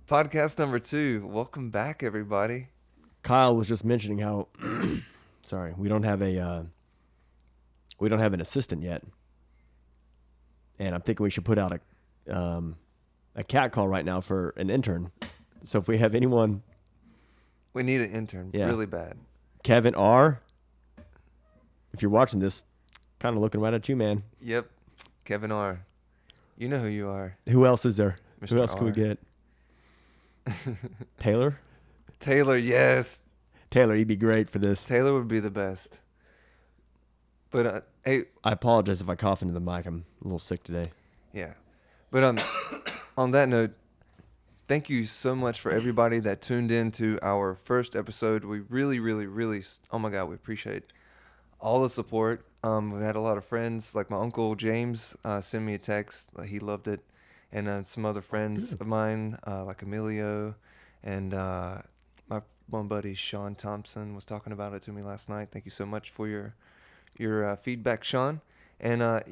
Podcast number 2. Welcome back, everybody. Kyle was just mentioning how, sorry, we don't have an assistant yet, and I'm thinking we should put out a cat call right now for an intern. So if we have anyone, We need an intern really bad. Kevin R, if you're watching this, kind of looking right at you, man. Yep. Kevin R. You know who you are. Who else is there? Mr. Who else can we R. get? Taylor? Taylor, yes. Taylor, you'd be great for this. Taylor would be the best. But, hey. I apologize if I cough into the mic. I'm a little sick today. Yeah. But on that note, thank you so much for everybody that tuned in to our first episode. We really, oh my God, we appreciate all the support. We've had a lot of friends, like my uncle James send me a text. He loved it. And some other friends of mine, like Emilio, and my one buddy Sean Thompson was talking about it to me last night. Thank you so much for your feedback, Sean. And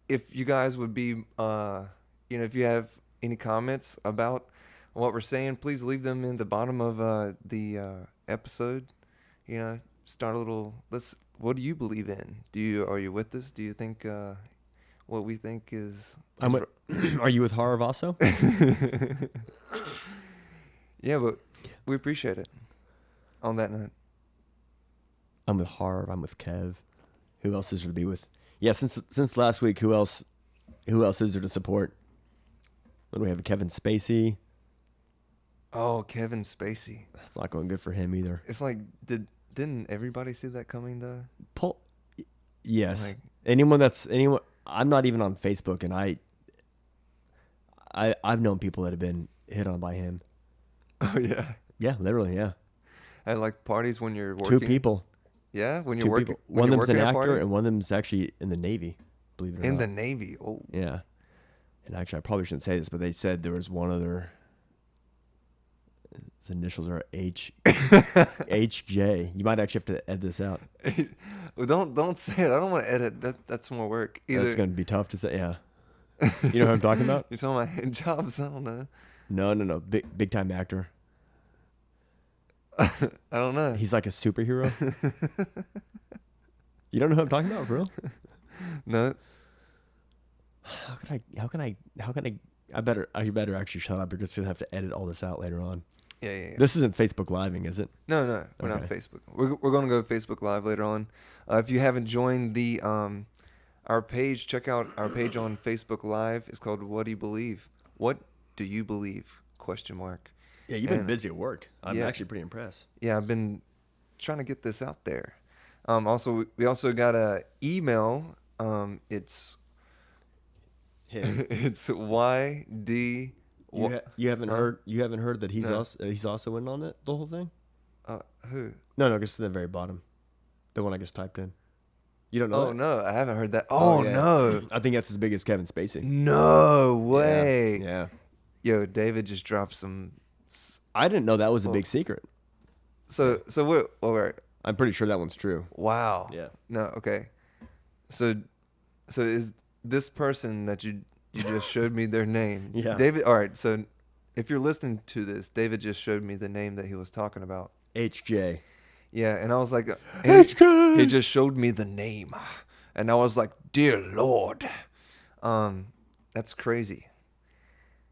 if you guys would be, if you have any comments about what we're saying, please leave them in the bottom of the episode. Start a little. What do you believe in? Are you with us? Do you think what we think is? Are you with Horror also? Yeah, but we appreciate it. On that note, I'm with Harv. I'm with Kev. Who else is there to be with? Yeah, since last week, who else is there to support? What do we have? Kevin Spacey. Oh, Kevin Spacey. That's not going good for him either. It's like, didn't everybody see that coming though? Yes. Like, anyone. I'm not even on Facebook, and I've known people that have been hit on by him. Oh yeah. Yeah, literally, yeah. At like parties when you're working. 2 people. Yeah, when you're working. One of them's an actor, and one of them's actually in the Navy. Believe it or not. In the Navy. Oh. Yeah. And actually, I probably shouldn't say this, but they said there was one other. His initials are HJ. You might actually have to edit this out. Well, don't say it. I don't want to edit. That's more work. That's going to be tough to say. Yeah. You know what I'm talking about? You're talking about hand jobs? I don't know. No. Big time actor. I don't know. He's like a superhero. You don't know who I'm talking about, for real? No. How can I? I better actually shut up because you'll have to edit all this out later on. Yeah. This isn't Facebook Living, is it? No, we're not Facebook. We're going to go Facebook Live later on. If you haven't joined our page, check out our page on Facebook Live. It's called What Do You Believe? What do you believe? ? Yeah, you've been busy at work. I'm actually pretty impressed. Yeah, I've been trying to get this out there. We also got a email. It's it's YD. You haven't heard that he's also in on it, the whole thing? Who? No, just at the very bottom. The one I just typed in. You don't know that? Oh, no, I haven't heard that. Oh, yeah. No. I think that's as big as Kevin Spacey. No way. Yeah. Yo, David just dropped some. I didn't know that was a big secret. So wait. I'm pretty sure that one's true. Wow. Yeah. No, okay. So is this person that you just showed me their name? Yeah. David. All right. So if you're listening to this, David just showed me the name that he was talking about. HJ. Yeah, and I was like, HJ. He just showed me the name, and I was like, dear Lord, that's crazy.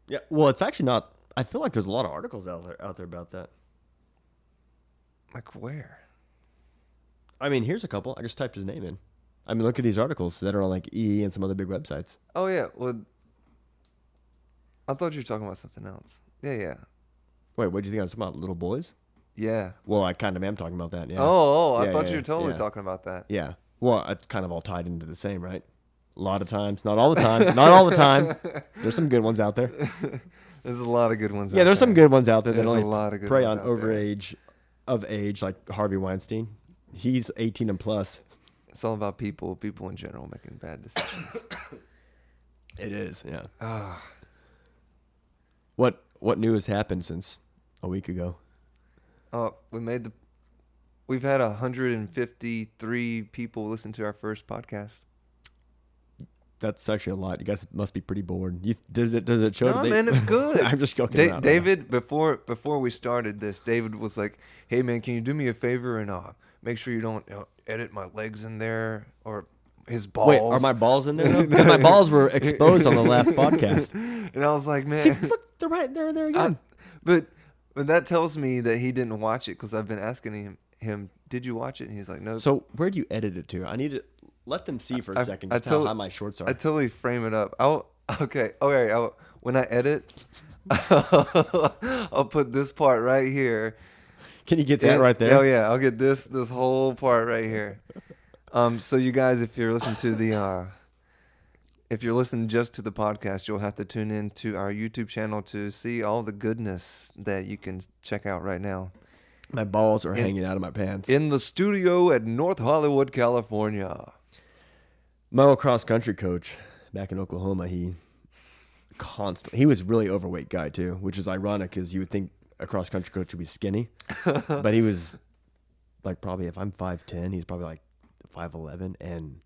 Yeah. Well, it's actually not. I feel like there's a lot of articles out there about that. Like where? I mean, here's a couple. I just typed his name in. I mean, look at these articles that are on like E and some other big websites. Oh yeah. Well, I thought you were talking about something else. Yeah. Wait, what do you think I was talking about? Little boys? Yeah. Well, I kind of am talking about that. Yeah. I Yeah, thought yeah, you were totally yeah. talking about that. Yeah. Well, it's kind of all tied into the same, right? A lot of times, not all the time, not all the time. There's some good ones out there. There's a lot of good ones. Yeah, there's some good ones out there that There's only a lot of good prey ones on out there. of age, like Harvey Weinstein. He's 18 and plus. It's all about people in general making bad decisions. It is, yeah. Ah. What new has happened since a week ago? We've had 153 people listen to our first podcast. That's actually a lot. You guys must be pretty bored. Does it show? No, man, it's good. I'm just joking around. David, before we started this, David was like, "Hey, man, can you do me a favor and make sure you don't edit my legs in there or his balls." Wait, are my balls in there? Though? My balls were exposed on the last podcast. And I was like, man, See, look, they're right there again. but that tells me that he didn't watch it because I've been asking him, "Did you watch it?" And he's like, "No." So where do you edit it to? I need to let them see for a second just how high my shorts are. I totally frame it up. When I edit, I'll put this part right here. Can you get that right there? Oh yeah, I'll get this whole part right here. So you guys, if you're listening just to the podcast, you'll have to tune in to our YouTube channel to see all the goodness that you can check out right now. My balls are hanging out of my pants. In the studio at North Hollywood, California. My old cross country coach back in Oklahoma, he was really overweight guy too, which is ironic because you would think a cross country coach would be skinny, but he was like probably if I'm 5'10", he's probably like 5'11", and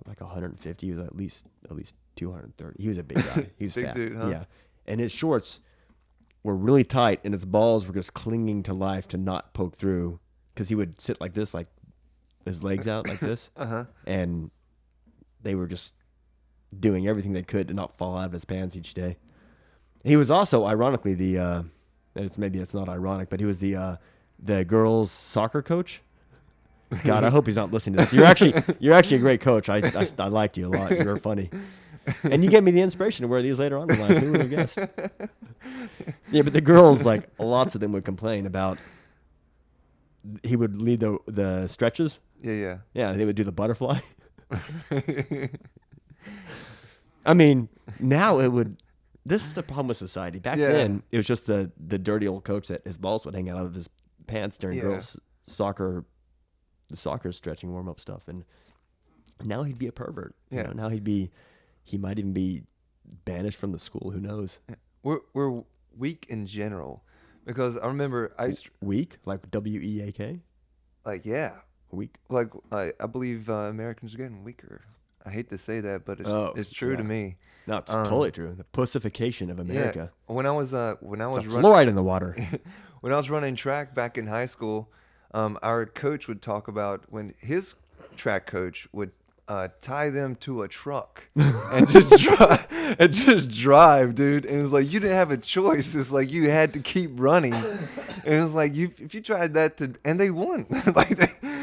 like 150. He was at least 230. He was a big guy. He was big fat. dude, huh? Yeah, and his shorts were really tight, and his balls were just clinging to life to not poke through because he would sit like this, like his legs out like this, and they were just doing everything they could to not fall out of his pants each day. He was also, ironically, maybe it's not ironic, but he was the girls' soccer coach. God, I hope he's not listening to this. You're actually a great coach. I liked you a lot. You were funny, and you gave me the inspiration to wear these later on in life. Who would have guessed? Yeah, but the girls, like lots of them, would complain about. He would lead the stretches. Yeah. They would do the butterfly. I mean, now it would. This is the problem with society. Back then, it was just the dirty old coach that his balls would hang out of his pants during girls' soccer, the soccer stretching warm up stuff, and now he'd be a pervert. Yeah. You know, now he might even be banished from the school. Who knows? We're weak in general, because I remember I used to, Weak, like WEAK. Weak. Like I believe Americans are getting weaker. I hate to say that, but it's true to me. No, it's totally true. The pussification of America. Yeah. When I was fluoride in the water. When I was running track back in high school, our coach would talk about when his track coach would tie them to a truck and just drive, dude. And it was like you didn't have a choice. It's like you had to keep running. And it was like if you tried that and they won. Like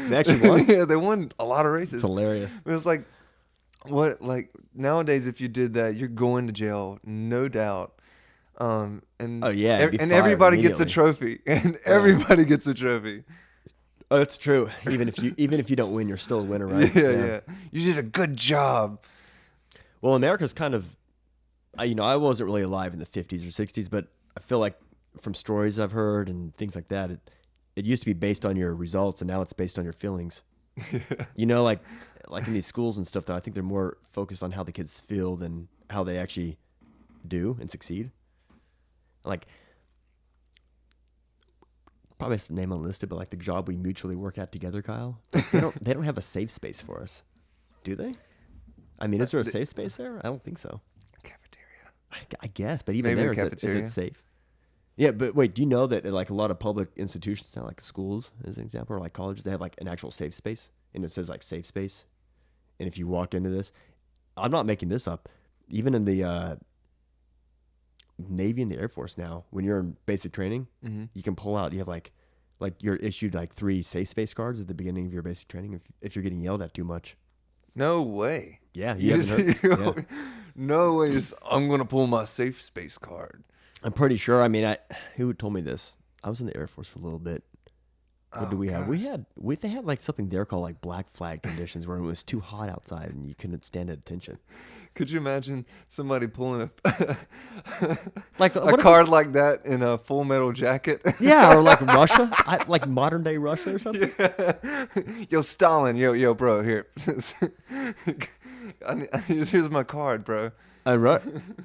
They actually won? Yeah, they won a lot of races. It's hilarious. It was like nowadays if you did that, you're going to jail, no doubt. And everybody gets a trophy. And everybody gets a trophy. Oh, that's true. Even if you don't win, you're still a winner, right? Yeah. You did a good job. Well, America's kind of, I wasn't really alive in the 50s or 60s, but I feel like from stories I've heard and things like that, it used to be based on your results, and now it's based on your feelings. Like in these schools and stuff, though, I think they're more focused on how the kids feel than how they actually do and succeed. Like, probably has a name on the list, but like the job we mutually work at together, Kyle. They don't have a safe space for us, do they? I mean, is there a safe space there? I don't think so. Cafeteria. I guess, but even Maybe there, is it safe? Yeah, but wait, do you know that like a lot of public institutions now, like schools, as an example, or like colleges, they have like an actual safe space, and it says like safe space. And if you walk into this, I'm not making this up. Even in the Navy and the Air Force now, when you're in basic training, you can pull out. You have like you're issued like 3 safe space cards at the beginning of your basic training if you're getting yelled at too much. No way. Yeah, you haven't heard. Yeah. No way. I'm gonna pull my safe space card. I'm pretty sure. I mean, who told me this? I was in the Air Force for a little bit. What do we have? They had like something there called like black flag conditions, where it was too hot outside and you couldn't stand at attention. Could you imagine somebody pulling like a card like that in a Full Metal Jacket? Yeah, or like Russia, like modern day Russia or something. Yeah. Yo, Stalin, yo, bro, here. Here's my card, bro.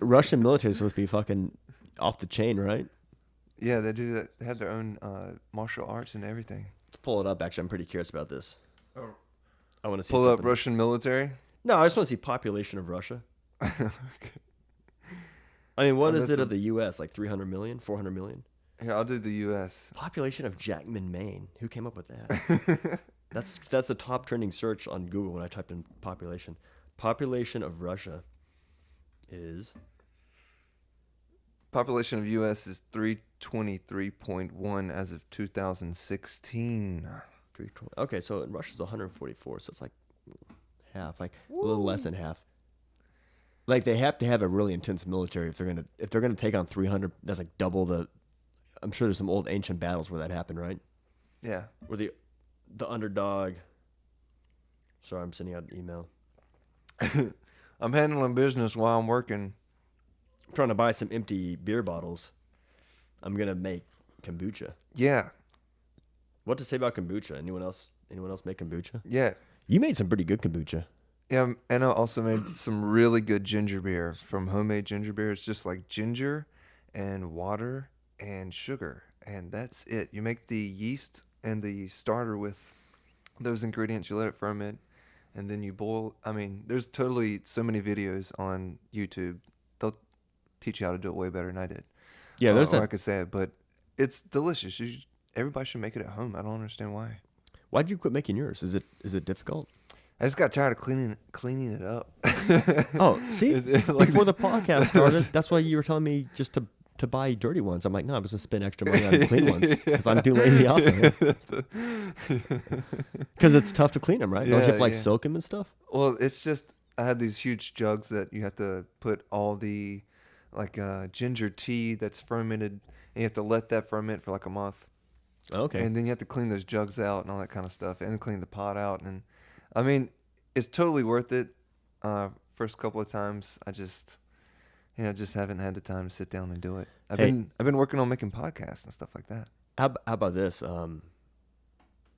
Russian military is supposed to be fucking off the chain, right? Yeah, they do that. They have their own martial arts and everything. Let's pull it up. Actually, I'm pretty curious about this. Oh. I want to see. Pull up Russian military. No, I just want to see population of Russia. I mean, what is it of the U.S.? Like 300 million, 400 million? Here, I'll do the U.S. Population of Jackman, Maine. Who came up with that? That's the top trending search on Google when I typed in population. Population of Russia is... Population of U.S. is 323.1 as of 2016. 320. Okay, so in Russia's 144, so it's like half, like a little less than half. Like they have to have a really intense military if they're gonna take on 300. That's like double the. I'm sure there's some old ancient battles where that happened, right? Yeah. Where the underdog. Sorry, I'm sending out an email. I'm handling business while I'm working. I'm trying to buy some empty beer bottles. I'm gonna make kombucha. Yeah. What to say about kombucha? Anyone else make kombucha? Yeah. You made some pretty good kombucha. Yeah, and I also made some really good ginger beer from Homemade Ginger Beer. It's just like ginger and water and sugar, and that's it. You make the yeast and the starter with those ingredients. You let it ferment, and then you boil. I mean, there's totally so many videos on YouTube. They'll teach you how to do it way better than I did. Yeah, there's or I could say it, but it's delicious. Everybody should make it at home. I don't understand why. Why'd you quit making yours? Is it difficult? I just got tired of cleaning it up. Oh, see, before the podcast started, that's why you were telling me just to buy dirty ones. I'm like, no, I'm just gonna spend extra money on the clean ones because I'm too lazy also. Because it's tough to clean them, right? Don't you have to soak them and stuff? Well, it's just I had these huge jugs that you have to put all the ginger tea that's fermented, and you have to let that ferment for like a month. Okay. And then you have to clean those jugs out and all that kind of stuff, and clean the pot out. And I mean, it's totally worth it. First couple of times, I just haven't had the time to sit down and do it. I've been working on making podcasts and stuff like that. How about this?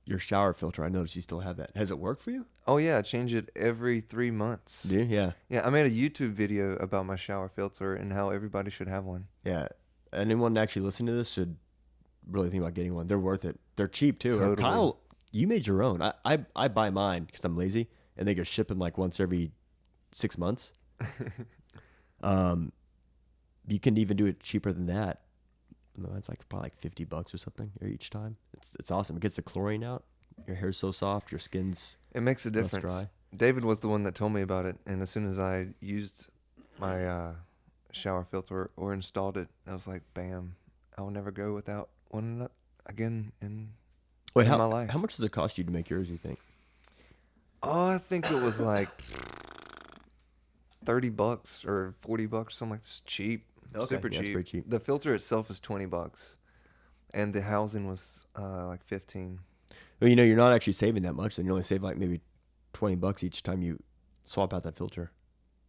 Your shower filter. I noticed you still have that. Has it worked for you? Oh yeah, I change it every 3 months. Do you? Yeah. Yeah, I made a YouTube video about my shower filter and how everybody should have one. Yeah. Anyone actually listening to this should really think about getting one. They're worth it. They're cheap too. Totally. Kyle, you made your own. I buy mine because I'm lazy, and they go ship them like once every 6 months. You can even do it cheaper than that. No, it's like probably like $50 or something each time. It's awesome. It gets the chlorine out. Your hair's so soft. Your skin's It makes a difference. dry. David was the one that told me about it, and as soon as I used my shower filter or installed it, I was like, bam, I'll never go without one again in my life. How much does it cost you to make yours, you think? Oh, I think it was like $30 or $40, something like this. Cheap. Okay, Super yeah, it's cheap. pretty cheap. The filter itself is $20, and the housing was like $15. Well, you're not actually saving that much. Then you only save like maybe $20 each time you swap out that filter,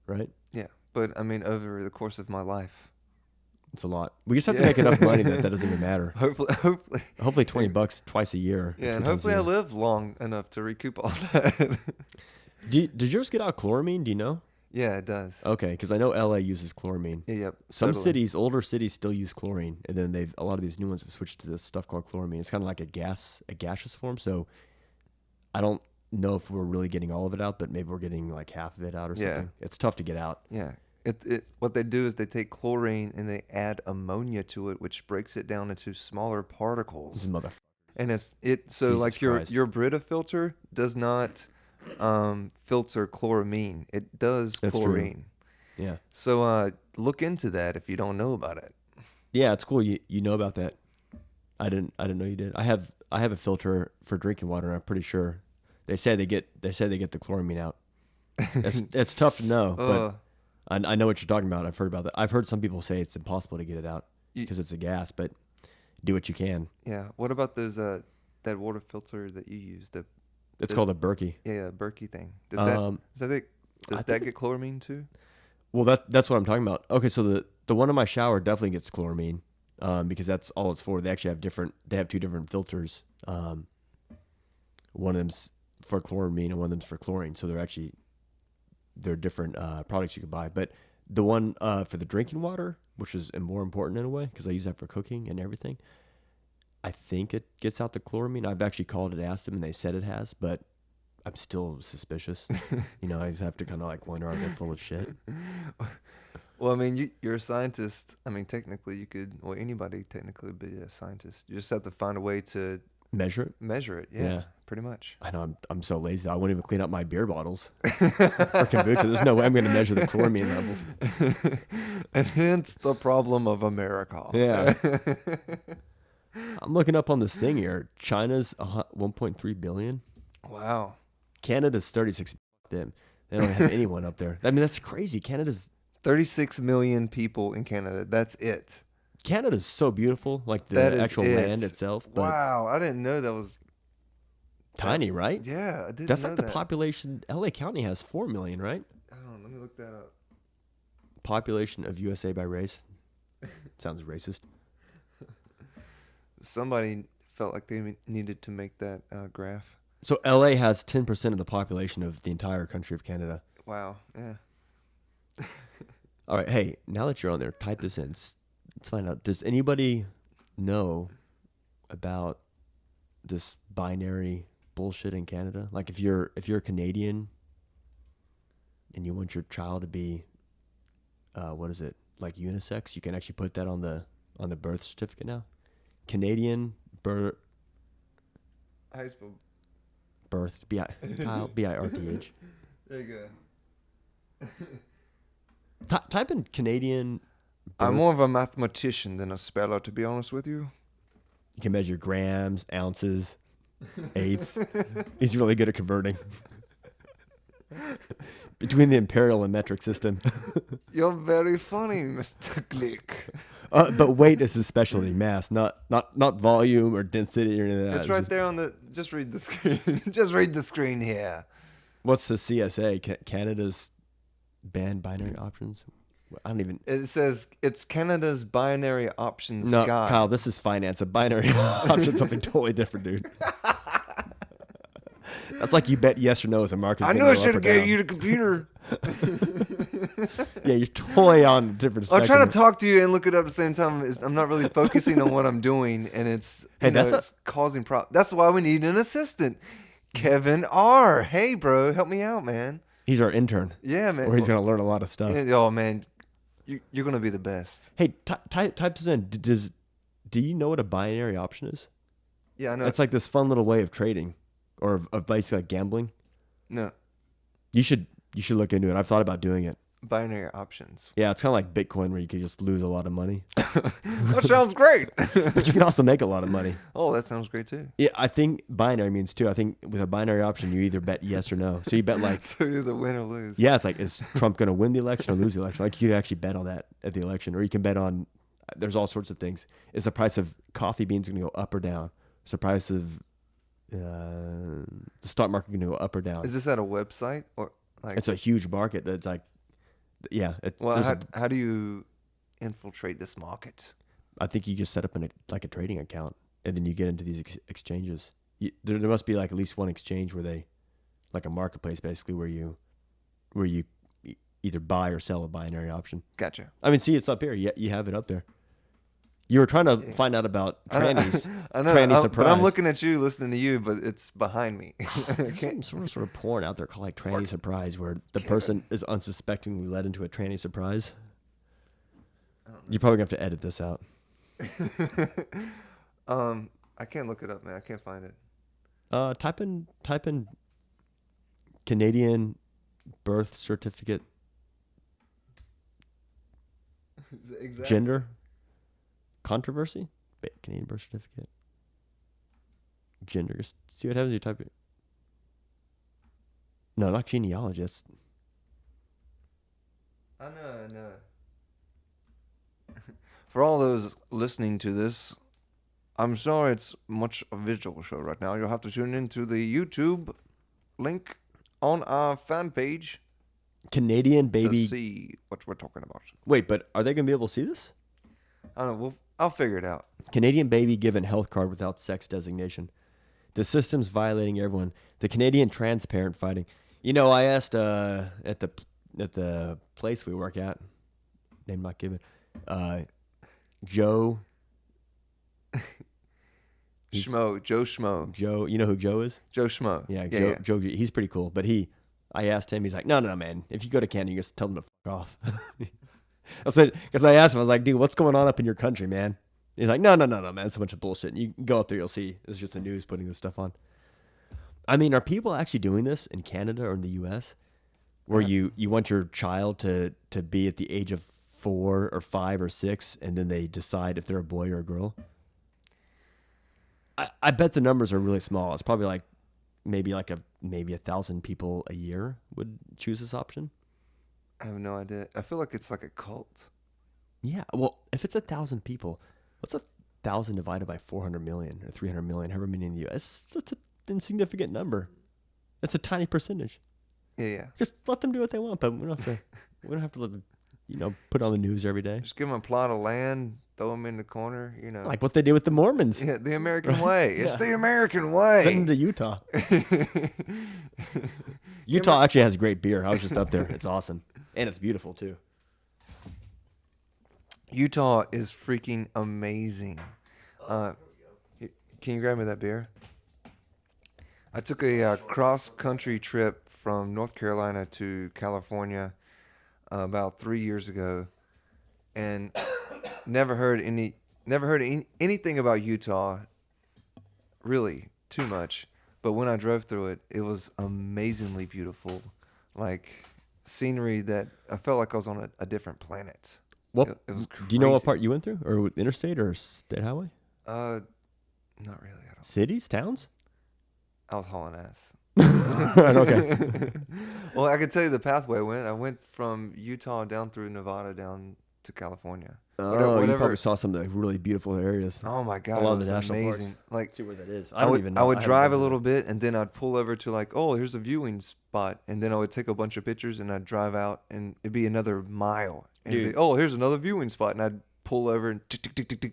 right? Yeah, but I mean, over the course of my life, It's a lot. We just have to make enough money that doesn't even matter. hopefully $20 twice a year. Yeah, and hopefully I live long enough to recoup all that. Does yours get out chloramine? Do you know? Yeah, it does. Okay, because I know LA uses chloramine. Yeah, yep. Some totally. cities, older cities, still use chlorine, and then a lot of these new ones have switched to this stuff called chloramine. It's kind of like a gaseous form. So I don't know if we're really getting all of it out, but maybe we're getting like half of it out or something. It's tough to get out. Yeah. What they do is they take chlorine and they add ammonia to it, which breaks it down into smaller particles. This is motherfucker. And so Jesus like Christ. your Brita filter does not filter chloramine. It does That's true. chlorine. Yeah. So look into that if you don't know about it. Yeah, it's cool. You know about that. I didn't know you did. I have a filter for drinking water, and I'm pretty sure they say they get the chloramine out. It's tough to know, but I know what you're talking about. I've heard about that. I've heard some people say it's impossible to get it out because it's a gas, but do what you can. Yeah. What about those that water filter that you use? It's called a Berkey. Yeah, Berkey thing. Does that get chloramine too? Well, that's what I'm talking about. Okay, so the one in my shower definitely gets chloramine, because that's all it's for. They actually have two different filters. One of them's for chloramine and one of them's for chlorine. So they're different products you can buy. But the one for the drinking water, which is more important in a way because I use that for cooking and everything, I think it gets out the chloramine. I've actually called and asked them, and they said it has, but I'm still suspicious. I just have to kind of like wonder, are they full of shit? Well, I mean, you're a scientist. I mean, technically, you could, well, anybody technically be a scientist. You just have to find a way to Measure it? measure it. Yeah, Yeah. pretty much. I know I'm so lazy. I won't even clean up my beer bottles for kombucha. There's no way I'm going to measure the chloramine levels. And hence the problem of America. Yeah. I'm looking up on this thing here. China's 1.3 billion. Wow. Canada's 36. Them. They don't have anyone up there. I mean, that's crazy. Canada's 36 million people in Canada. That's it. Canada's so beautiful, like the That is actual it. land itself. But Wow, I didn't know that was tiny, right? Yeah, I didn't That's know like the that. population. LA County has 4 million, right? Hold on, let me look that up. Population of USA by race. Sounds racist. Somebody felt like they needed to make that graph. So LA has 10% of the population of the entire country of Canada. Wow. Yeah. All right, hey, now that you're on there, type this in. Let's find out. Does anybody know about this binary bullshit in Canada? Like, if you're Canadian and you want your child to be, what is it, like unisex, you can actually put that on the birth certificate now. Canadian birth How you spell? birth B-I-R-T-H. There you go. Type in Canadian. I'm birth. more of a mathematician than a speller, to be honest with you. You can measure grams, ounces, eighths. He's really good at converting between the imperial and metric system. You're very funny, Mr. Glick. But weight is his specialty, mass, not volume or density or anything like that. It's right there on the. Just read the screen. Just read the screen here. What's the CSA? Canada's banned binary options? I don't even. It says it's Canada's binary options No, guide. Kyle, this is finance. A binary option, something totally different, dude. That's like you bet yes or no as a market. I knew I should have gave you the computer. Yeah, you're totally on a different I'm spectrum. trying to talk to you and look it up at the same time. I'm not really focusing on what I'm doing, and it's it's causing problems. That's why we need an assistant. Kevin R. Hey, bro, help me out, man. He's our intern. Yeah, man. Where he's gonna learn a lot of stuff. Oh, man, you're gonna be the best. Hey, type this in. Do you know what a binary option is? Yeah, I know. It's like this fun little way of trading, or of basically like gambling. No, You should look into it. I've thought about doing it. binary options. Yeah, it's kind of like Bitcoin where you could just lose a lot of money, That sounds great. but you can also make a lot of money. Oh, that sounds great too. Yeah, I think binary means too. I think with a binary option, you either bet yes or no. So you bet like, So you either win or lose. yeah, it's like, is Trump going to win the election or lose the election? Like you could actually bet on that at the election, or you can bet on. There's all sorts of things. Is the price of coffee beans going to go up or down? Is the price of the stock market going to go up or down? Is this at a website or like? It's a huge market that's like, yeah. Well, how do you infiltrate this market? I think you just set up a trading account, and then you get into these exchanges. There must be like at least one exchange where they, like a marketplace basically, where you either buy or sell a binary option. Gotcha. I mean, see, it's up here. You have it up there. You were trying to find out about trannies. I know. Tranny surprise. But I'm looking at you, listening to you, but it's behind me. There's some sort of porn out there called like tranny surprise, where the person is unsuspectingly led into a tranny surprise. You're probably gonna have to edit this out. I can't look it up, man. I can't find it. Type in Canadian birth certificate Exactly. gender controversy. Canadian birth certificate gender. Just see what happens. You type it. No, not genealogy. That's I know. For all those listening to this, I'm sorry it's much a visual show right now. You'll have to tune into the YouTube link on our fan page Canadian baby. to see what we're talking about. Wait, but are they gonna be able to see this? I don't know. I'll figure it out. Canadian baby given health card without sex designation. The system's violating everyone. The Canadian trans parent fighting. You know, I asked at the place we work at, name not given, Joe Schmo, Joe Schmo. Joe, you know who Joe is? Joe Schmo. Yeah, Yeah, Joe. He's pretty cool. But I asked him. He's like, no, man. If you go to Canada, you just tell them to fuck off. I said, because I asked him, I was like, dude, what's going on up in your country, man? He's like, no, man. It's a bunch of bullshit. You can go up there, you'll see. It's just the news putting this stuff on. I mean, are people actually doing this in Canada or in the U.S. where you want your child to be at the age of 4 or 5 or 6, and then they decide if they're a boy or a girl? I bet the numbers are really small. It's probably like maybe 1,000 people a year would choose this option. I have no idea. I feel like it's like a cult. Yeah. Well, if it's 1,000 people, what's 1,000 divided by 400 million or 300 million, however many in the U.S.? That's an insignificant number. That's a tiny percentage. Yeah. Just let them do what they want, but we don't have to put on the news every day. Just give them a plot of land, throw them in the corner, Like what they did with the Mormons. Yeah, the American way. It's Yeah. the American way. Send them to Utah. Utah actually has great beer. I was just up there. It's awesome. And it's beautiful, too. Utah is freaking amazing. Can you grab me that beer? I took a cross-country trip from North Carolina to California about 3 years ago, and never heard anything about Utah, really, too much. But when I drove through it, it was amazingly beautiful, like scenery that I felt like I was on a different planet. What It was crazy. do you know what part you went through, or interstate or state highway? Not really. I don't. Cities, towns? I was hauling ass. Okay. Well, I can tell you the pathway I went. I went from Utah down through Nevada down to California. Oh, you probably saw some of the really beautiful areas. Oh my God, Along it was the national parks. amazing. Like, See where that is. I would drive a little bit, and then I'd pull over to like, oh, here's a viewing spot, and then I would take a bunch of pictures, and I'd drive out, and it'd be another mile, and it'd Dude. be, oh, here's another viewing spot, and I'd pull over and tick tick tick tick tick.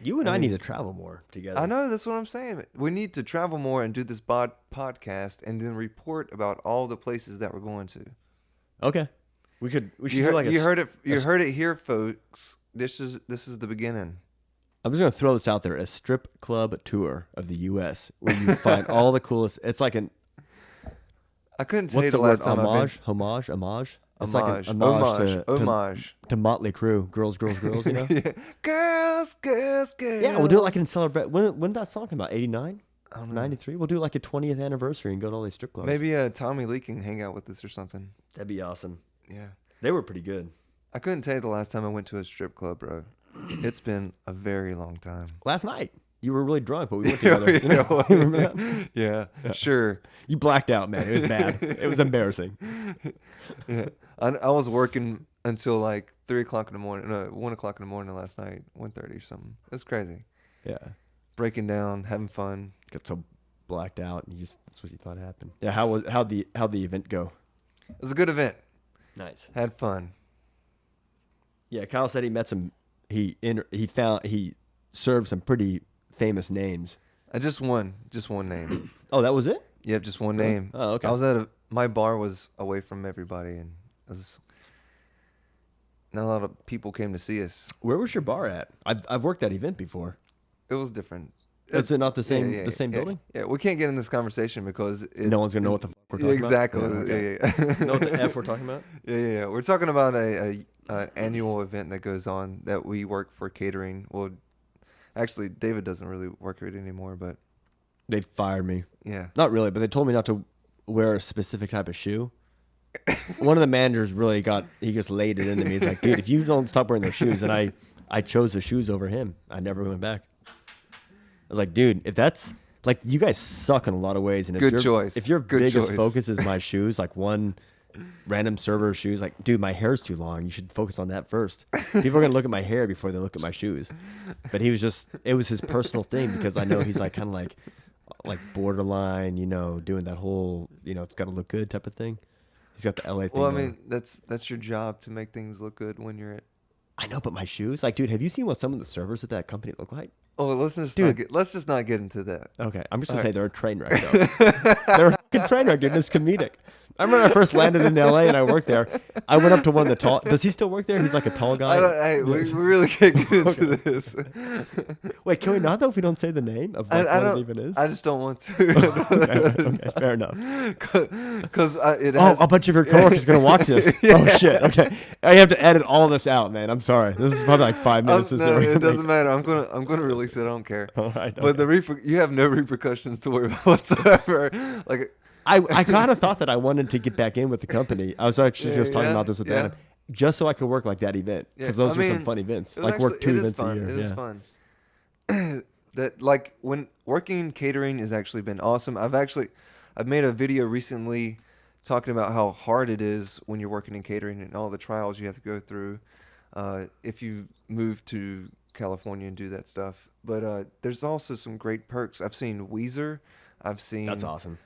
You and I mean, need to travel more together. I know, that's what I'm saying. We need to travel more and do this podcast, and then report about all the places that we're going to. Okay. We should You do like heard it here, folks. This is the beginning. I'm just gonna throw this out there: a strip club tour of the U.S. where you find all the coolest. It's like I couldn't tell what's you the the word? last time Homage. It's like an homage to Motley Crue. Girls. You know. Yeah. Girls. Yeah, we'll do it like in celebrate. When that song came out? 89, I don't know. 93. We'll do like a 20th anniversary and go to all these strip clubs. Maybe Tommy Lee can hang out with us or something. That'd be awesome. Yeah. They were pretty good. I couldn't tell you the last time I went to a strip club, bro. It's been a very long time. Last night, you were really drunk, but we went together. You know? You remember that? Yeah, sure. You blacked out, man. It was bad. It was embarrassing. Yeah. I was working until like 3 o'clock in the morning. No, 1 o'clock in the morning last night. 1:30 or something. It's crazy. Yeah. Breaking down, having fun. Got so blacked out, and that's what you thought happened. Yeah. How'd the event go? It was a good event. Nice. Had fun. Yeah. Kyle said he met some. He served some pretty famous names. Just one name. Oh, that was it? Yep, just one name. Oh, okay. I was my bar was away from everybody, and not a lot of people came to see us. Where was your bar at? I've worked that event before. It was different. Is it not the same Yeah. building? Yeah, we can't get in this conversation because No one's gonna know what the fuck we're talking exactly. about. Exactly. Yeah. Know what the F we're talking about? Yeah. We're talking about an annual event that goes on that we work for catering. Well, actually, David doesn't really work it anymore, but They fired me. yeah. Not really, but they told me not to wear a specific type of shoe. One of the managers he just laid it into me. He's like, dude, if you don't stop wearing those shoes, and I chose the shoes over him. I never went back. I was like, dude, if that's like, you guys suck in a lot of ways, and if Good choice. If your Good biggest choice. focus is my shoes, like one random server shoes, like, dude, my hair's too long. You should focus on that first. People are gonna look at my hair before they look at my shoes. But it was his personal thing, because I know he's like kind of like borderline, doing that whole, it's got to look good type of thing. He's got the LA thing. Well, I going. mean, that's your job to make things look good when you're at. I know, but my shoes, like, dude, have you seen what some of the servers at that company look like? Oh, let's just not get into that. Okay, I'm just gonna say they're a train wreck though. They're a fucking train wreck, dude. It's comedic. I remember when I first landed in LA and I worked there. I went up to one of the tall. Does he still work there? He's like a tall guy. Hey, we really can't get into this. Wait, can we not though if we don't say the name of like, what it even is? I just don't want to. Okay, fair enough. Because it has. A bunch of your coworkers gonna watch this. Oh shit. Okay, I have to edit all this out, man. I'm sorry. This is probably like 5 minutes. No, it doesn't matter. I'm gonna release it. I don't care. All right. But you have no repercussions to worry about whatsoever. Like. I kind of thought that I wanted to get back in with the company. I was actually just talking about this with Adam, just so I could work like that event because those were some fun events. Like work 2 events a year. It is fun. That like when working catering has actually been awesome. I've made a video recently talking about how hard it is when you're working in catering and all the trials you have to go through if you move to California and do that stuff. But there's also some great perks. I've seen Weezer. That's awesome.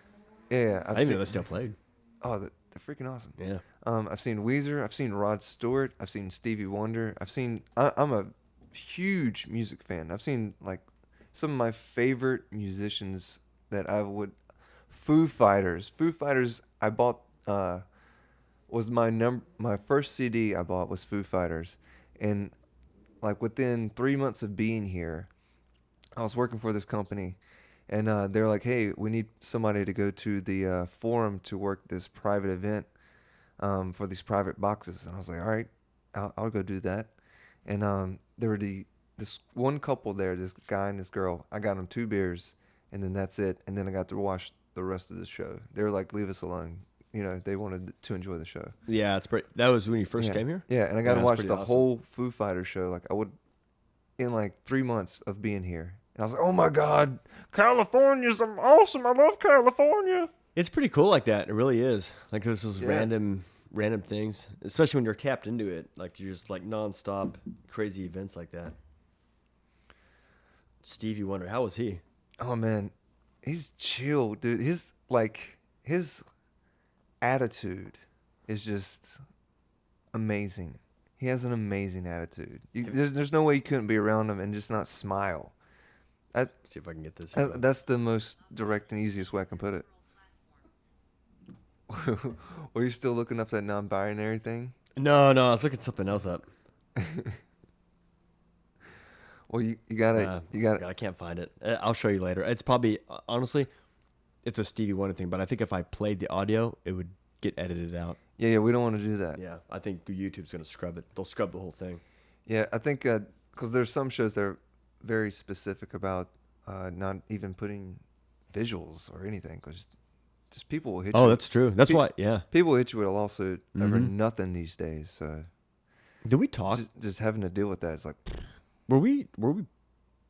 Yeah, I didn't know they still played. Oh, they're freaking awesome. Yeah. I've seen Weezer. I've seen Rod Stewart. I've seen Stevie Wonder. I'm a huge music fan. I've seen like some of my favorite musicians that I would. Foo Fighters. Foo Fighters. I bought. Was my first CD I bought was Foo Fighters, and like within 3 months of being here, I was working for this company. And they're like, hey, we need somebody to go to the forum to work this private event for these private boxes. And I was like, all right, I'll go do that. And there were this one couple there, this guy and this girl. I got them 2 beers, and then that's it. And then I got to watch the rest of the show. They were like, leave us alone. You know, they wanted to enjoy the show. Yeah, it's pretty. That was when you first came here? Yeah, and I got to watch the whole Foo Fighters show. Like I would, in like 3 months of being here. And I was like, oh my God, California's awesome. I love California. It's pretty cool like that. It really is. Like there's those random things, especially when you're tapped into it. Like you're just like nonstop crazy events like that. Stevie Wonder, how was he? Oh man, he's chill, dude. His attitude is just amazing. He has an amazing attitude. There's no way you couldn't be around him and just not smile. See if I can get this. That's the most direct and easiest way I can put it. Were you still looking up that non-binary thing? No, I was looking something else up. Well, you got it. I can't find it. I'll show you later. It's probably, honestly, it's a Stevie Wonder thing, but I think if I played the audio, it would get edited out. Yeah, we don't want to do that. Yeah, I think YouTube's going to scrub it. They'll scrub the whole thing. Yeah, I think because there's some shows that are very specific about not even putting visuals or anything, because just people will hit you. Oh, that's true. That's why, yeah. People hit you with a lawsuit over nothing these days. So, did we talk? Just having to deal with that, it's like. Were we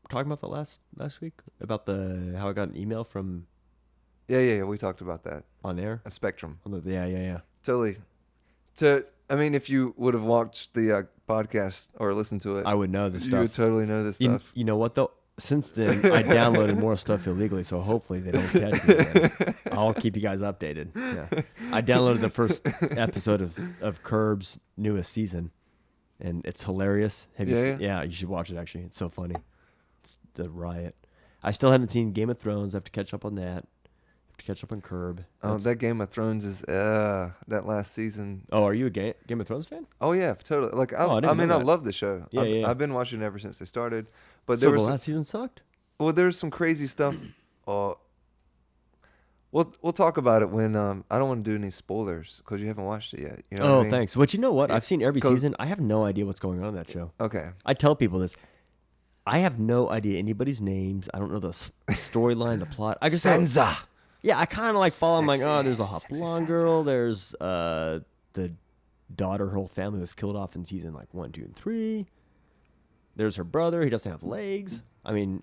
talking about that last week about how I got an email from? Yeah. We talked about that on air. A Spectrum. Yeah. Totally. I mean, if you would have watched the podcast or listened to it, I would know this stuff. You would totally know this stuff. You know what though? Since then, I downloaded more stuff illegally, so hopefully they don't catch me again. I'll keep you guys updated. Yeah. I downloaded the first episode of Curb's newest season, and it's hilarious. Yeah, you should watch it, actually. It's so funny. It's a riot. I still haven't seen Game of Thrones. I have to catch up on that. I have to catch up on Curb. That Game of Thrones is that last season. Oh, are you a Game of Thrones fan? Oh yeah, totally. Like I love the show. Yeah. I've been watching it ever since they started. But the last season sucked? Well, there's some crazy stuff. We'll talk about it when I don't want to do any spoilers because you haven't watched it yet. You know what I mean? Thanks. But you know what? I've seen every season. I have no idea what's going on in that show. Okay. I tell people this. I have no idea anybody's names. I don't know the storyline, the plot. I just Sansa. Yeah, I kind of like follow. I'm like, there's a hot blonde girl. There's the daughter. Her whole family was killed off in season 1, 2, and 3. There's her brother. He doesn't have legs. I mean,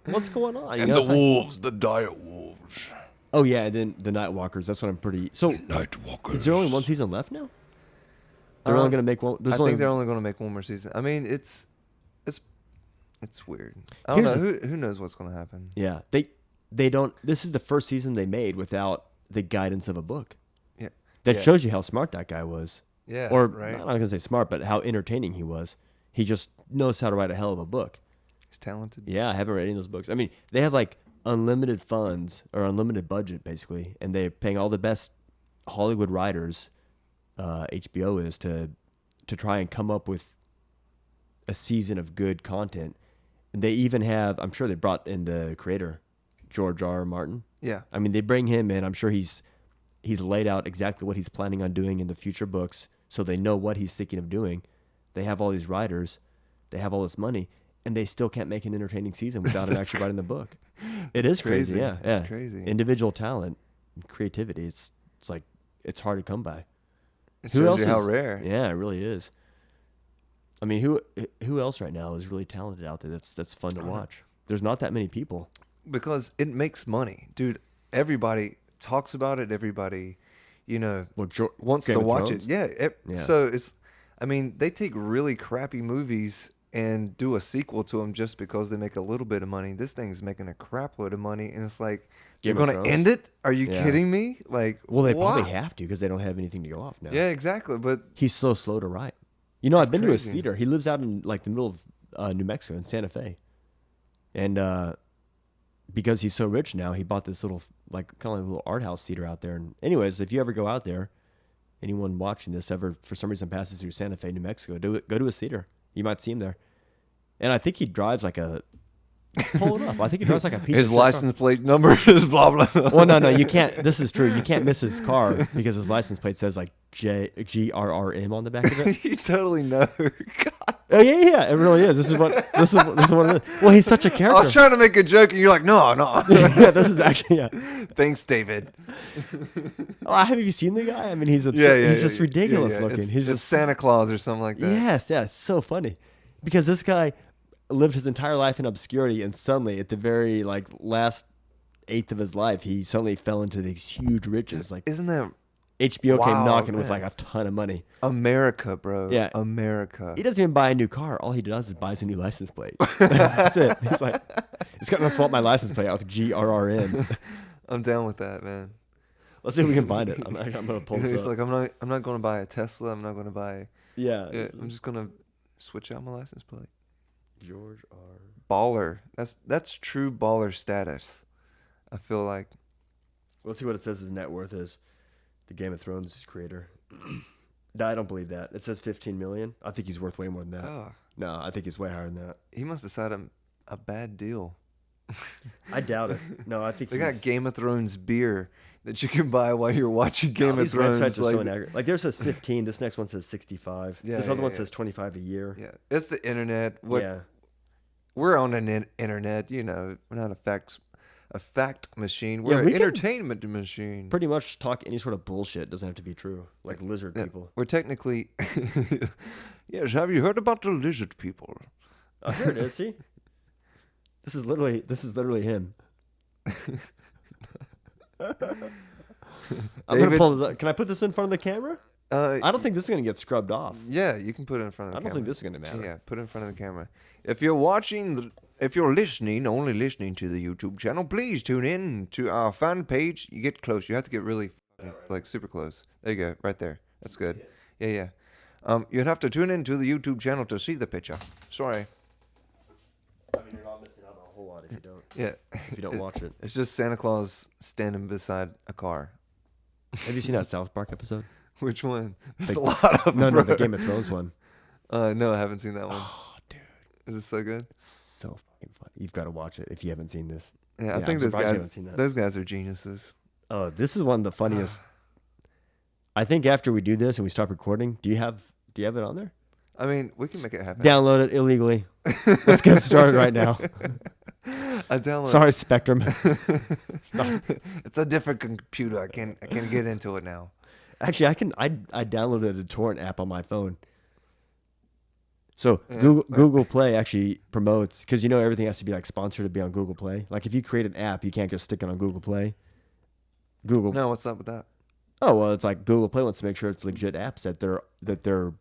what's going on? And the wolves, the dire wolves. Oh yeah, and then the Night Walkers. That's what I'm pretty. So Night Walkers. Is there only one season left now? They're only going to make one. I think they're only going to make one more season. I mean, it's weird. I don't know. Who knows what's going to happen? Yeah, they don't. This is the first season they made without the guidance of a book. Yeah, that shows you how smart that guy was. Yeah, or right. I'm not going to say smart, but how entertaining he was. He just knows how to write a hell of a book. He's talented. Yeah, I haven't read any of those books. I mean, they have like unlimited funds or unlimited budget basically, and they're paying all the best Hollywood writers. HBO is to try and come up with a season of good content. And they even have, I'm sure they brought in the creator, George R. R. Martin. Yeah. I mean, they bring him in. I'm sure he's laid out exactly what he's planning on doing in the future books, so they know what he's thinking of doing. They have all these writers, they have all this money, and they still can't make an entertaining season without him actually writing the book. It is crazy. Yeah, It's crazy. Individual talent, and creativity. It's like it's hard to come by. It shows you how rare. Yeah, it really is. I mean, who else right now is really talented out there that's fun to watch? There's not that many people. Because it makes money, dude. Everybody talks about it. Everybody, wants Game to of watch Thrones? it. Yeah. Yeah. So they take really crappy movies and do a sequel to them just because they make a little bit of money. This thing's making a crap load of money, and it's like, Game you're of going to Thrones? end it? Are you Yeah. kidding me? Like, Well, they why? probably have to because they don't have anything to go off now. Yeah, exactly. But He's so slow to write. I've been to his crazy. theater. He lives out in like the middle of New Mexico in Santa Fe, and because he's so rich now, he bought this little kind of like a little art house theater out there. And anyways, if you ever go out there, anyone watching this ever for some reason passes through Santa Fe, New Mexico, go to his theater. You might see him there. And I think he drives like a pull it up. I think he drives like a piece his of license plate number is blah, blah, blah. Well, no, you can't. This is true. You can't miss his car because his license plate says like GRRM on the back of it. You totally know. God. Oh yeah, it really is. This is what it is. Well, he's such a character. I was trying to make a joke, and you're like, no. Yeah, this is actually Thanks, David. Oh, have you seen the guy? I mean, he's just ridiculous looking. It's, He's it's just Santa Claus or something like that. Yes, yeah, it's so funny because this guy lived his entire life in obscurity, and suddenly, at the very last eighth of his life, he suddenly fell into these huge riches. Like, Isn't that HBO came Wow, knocking with man. like a ton of money. America, bro? Yeah. America. He doesn't even buy a new car. All he does is buys a new license plate. That's it. He's like, it's gonna swap my license plate out with GRRN. I'm down with that, man. Let's see if we can find it. I'm gonna pull this He's up. like, I'm not going to buy a Tesla. I'm not going to buy. Yeah. I'm just going to switch out my license plate. George R. Baller. That's true baller status. I feel like. Let's see what it says his net worth is. The Game of Thrones creator. No, I don't believe that. It says 15 million. I think he's worth way more than that. Oh, No, I think he's way higher than that. he must have decided a bad deal. I doubt it. No, I think They got Game of Thrones beer that you can buy while you're watching Game of Thrones. Websites are like, so inaccurate. Like theirs says 15. This next one says 65. Yeah, this other yeah, one yeah. says 25 a year. yeah, it's the internet. Yeah. We're on an internet. We're not a fact machine. We're Yeah, an we can- entertainment machine. Pretty much talk any sort of bullshit. It doesn't have to be true. Like lizard Yeah, people. We're technically. Yes, have you heard about the lizard people? Oh, here it is. See, this is literally him. I'm gonna David- pull this up. Can I put this in front of the camera? I I don't think this is gonna get scrubbed off. Yeah, you can put it in front of the I don't camera. think this is gonna matter. Yeah, put it in front of the camera. If you're watching, if you're listening, only listening to the YouTube channel, please tune in to our fan page. You get close. You have to get really, super close. There you go, right there. That's good. Yeah. You'd have to tune in to the YouTube channel to see the picture. Sorry. I mean, you're not missing out on a whole lot if you don't Yeah. watch it. It's just Santa Claus standing beside a car. Have you seen that South Park episode? Which one? There's The- a lot of them. No, the bro. Game of Thrones one. No, I haven't seen that one. Oh, dude, Is it so good? it's so fucking funny. You've got to watch it if you haven't seen this. Yeah, I Yeah, think I'm those surprised you guys. haven't seen that. Those guys are geniuses. Oh, this is one of the funniest. I think after we do this and we stop recording, do you have it on there? I mean, we can make it happen. Download it illegally. Let's get started right now. I downloaded. Sorry, Spectrum. It's a different computer. I can't get into it now. Actually, I downloaded a torrent app on my phone. So Yeah, Google Play actually promotes, because everything has to be like sponsored to be on Google Play. Like if you create an app, you can't just stick it on Google Play. No, what's up with that? Oh well, it's like Google Play wants to make sure it's legit apps that they're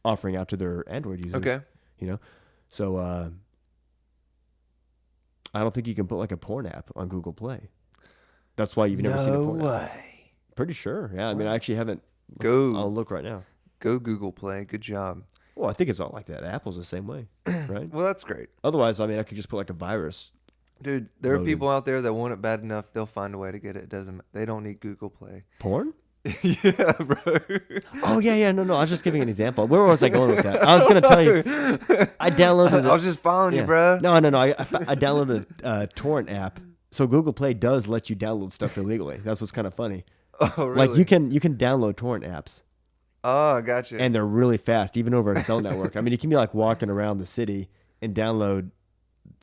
offering out to their Android users. Okay. So I don't think you can put like a porn app on Google Play. That's why you've never seen a porn app. Pretty sure. Yeah, I mean, I actually haven't. Go. I'll look right now. Go Google Play. Good job. Well, I think it's all like that. Apple's the same way, right? Well, that's great. Otherwise, I mean, I could just put like a virus. Dude, there are Loaded. people out there that want it bad enough, they'll find a way to get it. They don't need Google Play. Porn? Yeah, bro. Oh yeah. No. I was just giving an example. Where was I going with that? I was gonna tell you. I downloaded. I was just following you, Yeah. bro. No. I downloaded a torrent app. So Google Play does let you download stuff illegally. That's what's kind of funny. Oh, really? Like you can download torrent apps, Oh, I got you. and they're really fast, even over a cell network. I mean, you can be like walking around the city and download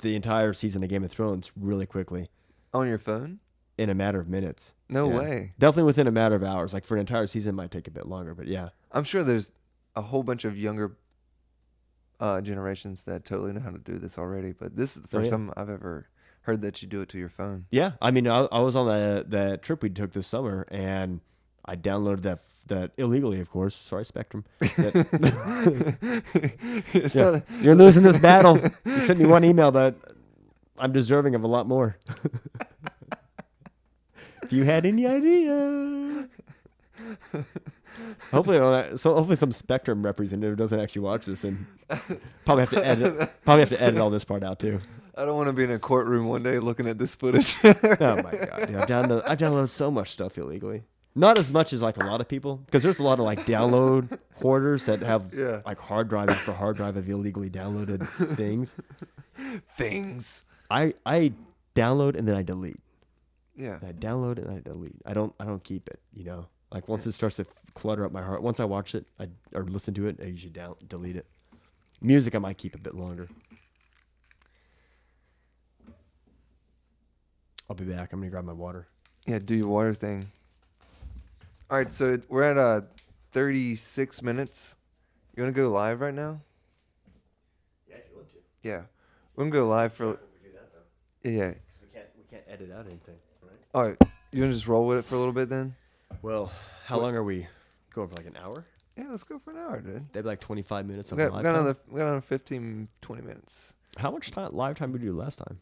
the entire season of Game of Thrones really quickly On your phone? in a matter of minutes. No Yeah. way. Definitely within a matter of hours. Like for an entire season, it might take a bit longer, but yeah. I'm sure there's a whole bunch of younger generations that totally know how to do this already, but this is the first yeah. time I've ever heard that you do it to your phone. Yeah, I mean, I was on that trip we took this summer, and I downloaded that illegally, of course. Sorry, Spectrum. It's Yeah. not- You're losing this battle. You sent me one email, but I'm deserving of a lot more. If you had any idea. Hopefully some Spectrum representative doesn't actually watch this and probably have to edit all this part out too. I don't want to be in a courtroom one day looking at this footage. Oh my god! Yeah, I download so much stuff illegally. Not as much as like a lot of people, because there's a lot of like download hoarders that have Yeah. like hard drive after hard drive of illegally downloaded things. Things. I download and then I delete. Yeah. I download and I delete. I don't keep it. You know, like once it starts to clutter up my heart. Once I watch it, or listen to it, I usually delete it. Music I might keep a bit longer. I'll be back. I'm gonna grab my water. Yeah, do your water thing. All right, so we're at 36 minutes. You want to go live right now? Yeah, if you want to. Yeah. We're going to go live for... We do that though. Yeah. We can't edit out anything, right? All right. You want to just roll with it for a little bit then? Well, how long are we going for? Like an hour? Yeah, let's go for an hour, dude. They'd be like 25 minutes of We live got time. another 15, 20 minutes. How much live time did we do last time?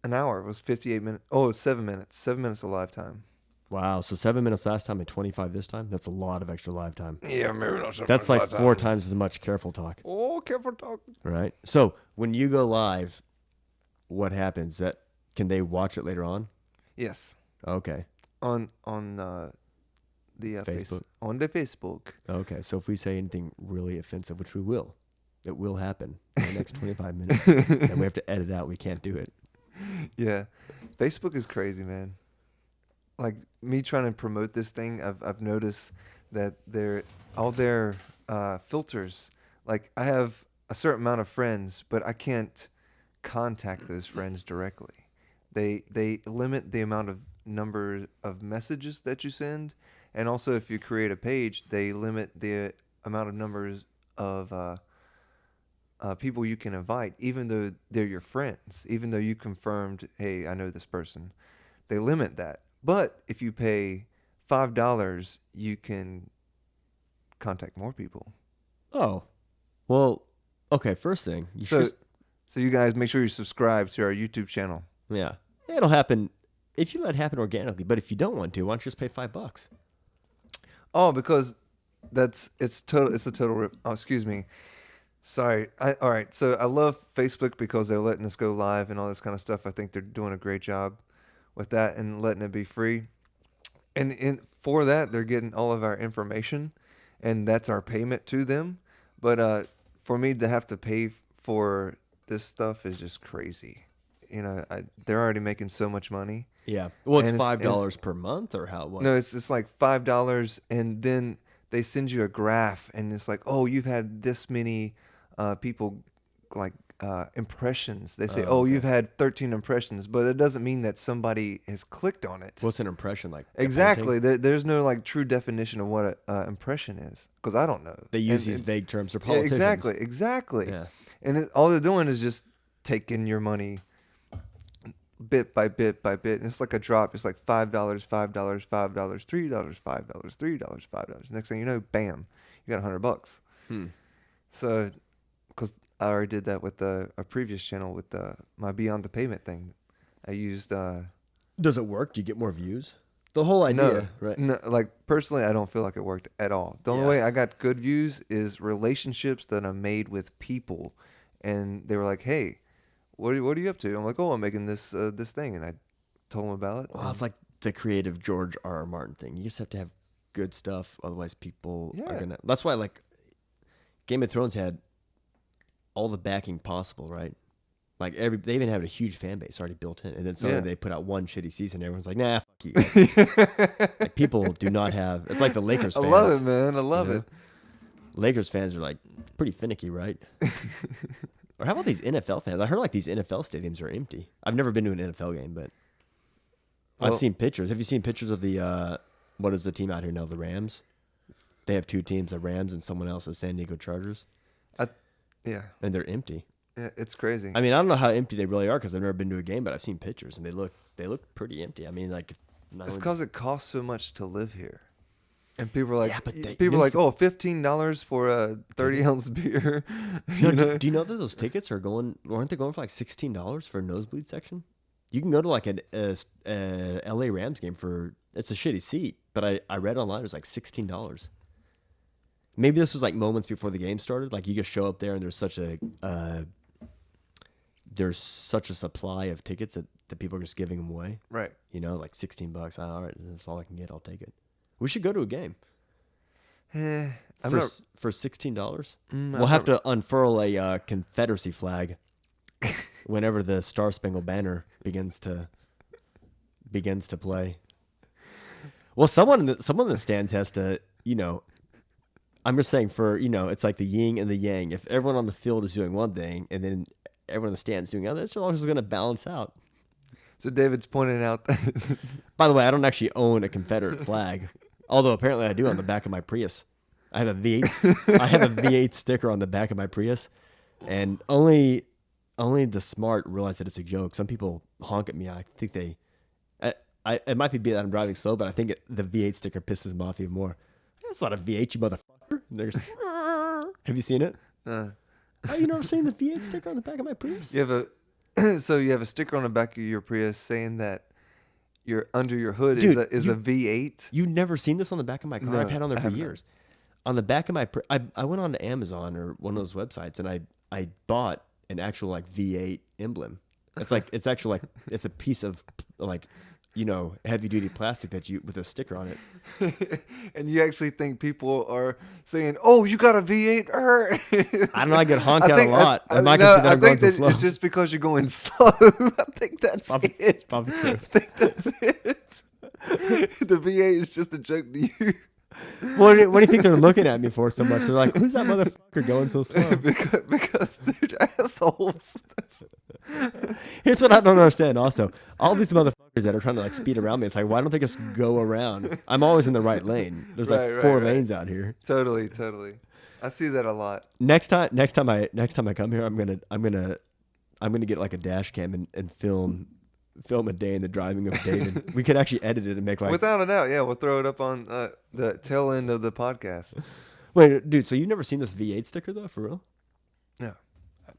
An hour was 58 minutes. Oh, it was 7 minutes. 7 minutes of live time. Wow, so 7 minutes last time and 25 this time? That's a lot of extra live time. Yeah, maybe not so That's much like live 4 time. times as much careful talk, Oh, careful talk. right? So when you go live, what happens? Can they watch it later on? Yes. Okay. On the Facebook. on the Facebook. Okay, so if we say anything really offensive, which we will, it will happen in the next 25 minutes, and we have to edit out, we can't do it. Yeah. Facebook is crazy, man. Like me trying to promote this thing, I've noticed that all their filters, like I have a certain amount of friends, but I can't contact those friends directly. They limit the amount of number of messages that you send, and also if you create a page, they limit the amount of numbers of people you can invite, even though they're your friends, even though you confirmed, hey, I know this person. They limit that. But if you pay $5, you can contact more people. Oh, well, okay, first thing. So you guys make sure you subscribe to our YouTube channel. Yeah. It'll happen if you let it happen organically, but if you don't want to, why don't you just pay $5? Oh, because it's a total rip. Oh, excuse me. Sorry. All right. So I love Facebook because they're letting us go live and all this kind of stuff. I think they're doing a great job with that and letting it be free. And for that, they're getting all of our information, and that's our payment to them. But for me to have to pay for this stuff is just crazy. You know, they're already making so much money. Yeah. Well, it's And $5 per month, or how? What? No, it's just like $5, and then they send you a graph, and it's like, oh, you've had this many people like impressions. They say, Oh, okay. you've had 13 impressions, but it doesn't mean that somebody has clicked on it. What's an impression like? a Exactly. painting? There's no like true definition of what an impression is, because I don't know. They use And- these vague terms for yeah, politicians. exactly. Yeah. And all they're doing is just taking your money bit by bit by bit, and it's like a drop. It's like $5, $5, $5, $3, $5, $3, $5. Next thing you know, bam, you got $100. So, because I already did that with a previous channel with my Beyond the Payment thing. I used Does it work? Do you get more views? The whole No, idea, right? no, like personally, I don't feel like it worked at all. The only Yeah. way I got good views is relationships that I made with people, and they were like, "Hey, what are you up to?" I'm like, "Oh, I'm making this thing," and I told them about it. Well, it's And like the creative George R. R. Martin thing. You just have to have good stuff, otherwise people are Yeah. gonna. That's why like Game of Thrones had all the backing possible, right? Like they even had a huge fan base already built in, and then suddenly Yeah. they put out one shitty season. Everyone's like, "Nah, fuck you guys." Like people do not have. It's like the Lakers I fans. love it, man. I you love know? it. Lakers fans are like pretty finicky, right? Or how about these NFL fans? I heard like these NFL stadiums are empty. I've never been to an NFL game, but Well, I've seen pictures. Have you seen pictures of the what is the team out here now? The Rams. They have two teams, the Rams and someone else, the San Diego Chargers, yeah, and they're empty. it's crazy. I mean, I don't know how empty they really are because I've never been to a game, but I've seen pictures and they look pretty empty. I mean, like It's because it costs so much to live here. And people are like, Yeah, but people are like, oh, $15 for a 30-ounce beer. No, You know? do you know that those tickets aren't they going for like $16 for a nosebleed section? You can go to like a LA Rams game it's a shitty seat, but I read online it was like $16. Maybe this was like moments before the game started. Like you just show up there and there's such a supply of tickets that people are just giving them away. Right. You know, like $16. All right, that's all I can get. I'll take it. We should go to a game I'm for not, for $16. I'm We'll have not- to unfurl a Confederacy flag whenever the Star Spangled Banner begins to play. Well, someone in the stands has to, you know. I'm just saying it's like the yin and the yang. If everyone on the field is doing one thing and then everyone in the stands doing the other, it's always going to balance out. So David's pointing out that By the way, I don't actually own a Confederate flag, although apparently I do on the back of my Prius. I have a V8. I have a V8 sticker on the back of my Prius, and only the smart realize that it's a joke. Some people honk at me. I think it might be that I'm driving slow, but I think the V8 sticker pisses them off even more. That's not a V8, you motherfucker. And they're just, have you seen it? Oh, you never seen the V8 sticker on the back of my Prius? you have you have a sticker on the back of your Prius saying that under your hood Dude, is a V8. You've never seen this on the back of my car? No, I've had on there I for haven't. years. On the back of my, I went on to Amazon or one of those websites, and I bought an actual like V8 emblem. It's actually like it's a piece of like, heavy duty plastic with a sticker on it. And you actually think people are saying, "Oh, you got a V8?" I don't know. I get honked out a lot. I, It might no, just be that I I'm going think so that slow. it's just because you're going slow. I think that's Probably- it. it's probably true. I think that's it. The V8 is just a joke to you. What do you think they're looking at me for so much? They're like, "Who's that motherfucker going so slow?" because they're assholes. Here's what I don't understand. Also, all these motherfuckers that are trying to like speed around me, it's like, why don't they just go around? I'm always in the right lane. There's like Right, four right. lanes out here. Totally. I see that a lot. Next time I come here, I'm gonna get like a dash cam and film a day in the driving of David. We could actually edit it and make like. Without a doubt, yeah, we'll throw it up on the tail end of the podcast. Wait, dude. So you've never seen this V8 sticker though, for real? No.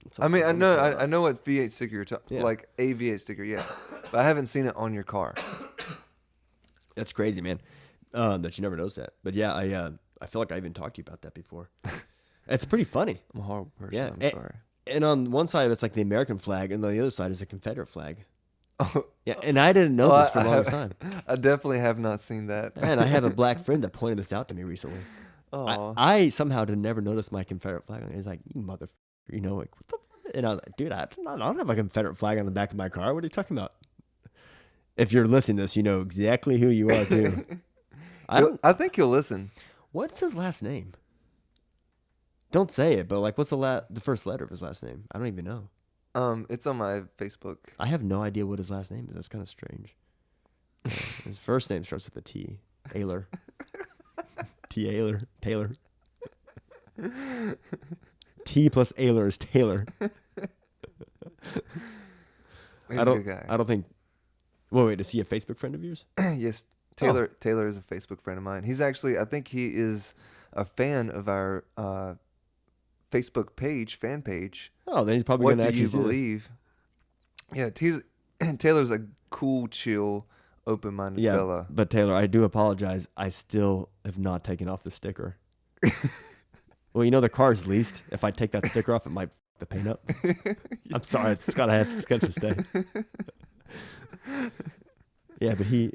It's I mean, I know, okay. I know what V8 sticker you're talking, Yeah. like a V8 sticker, yeah, but I haven't seen it on your car. That's crazy, man. That you never noticed that. But yeah, I feel like I even talked to you about that before. It's pretty funny. I'm a horrible person. Yeah, I'm sorry. And on one side it's like the American flag, and on the other side is a Confederate flag. Oh, Yeah, and I didn't know well, this for the longest time. I definitely have not seen that. And I have a black friend that pointed this out to me recently. Oh, I somehow did never notice my Confederate flag. He's like, "You motherfucker," like what the fuck? And I was like, "Dude, I don't have a Confederate flag on the back of my car. What are you talking about?" If you're listening to this, you know exactly who you are too. I think you'll listen. What's his last name? Don't say it, but like, what's the first letter of his last name? I don't even know. It's on my Facebook. I have no idea what his last name is. That's kind of strange. His first name starts with a T. Ayler. T. Ayler. Taylor. T plus Ayler is Taylor. He's a good guy. I don't think. Wait, is he a Facebook friend of yours? Yes, Taylor is a Facebook friend of mine. He's actually, I think he is a fan of our Facebook fan page. Oh, then he's probably What going to do actually you believe? Yeah, Taylor's a cool, chill, open-minded Yeah, fella. but Taylor, I do apologize. I still have not taken off the sticker. Well, you know the car's leased. If I take that sticker off, it might f- the paint up. I'm sorry, it's gotta have sketch to stay. Yeah, but he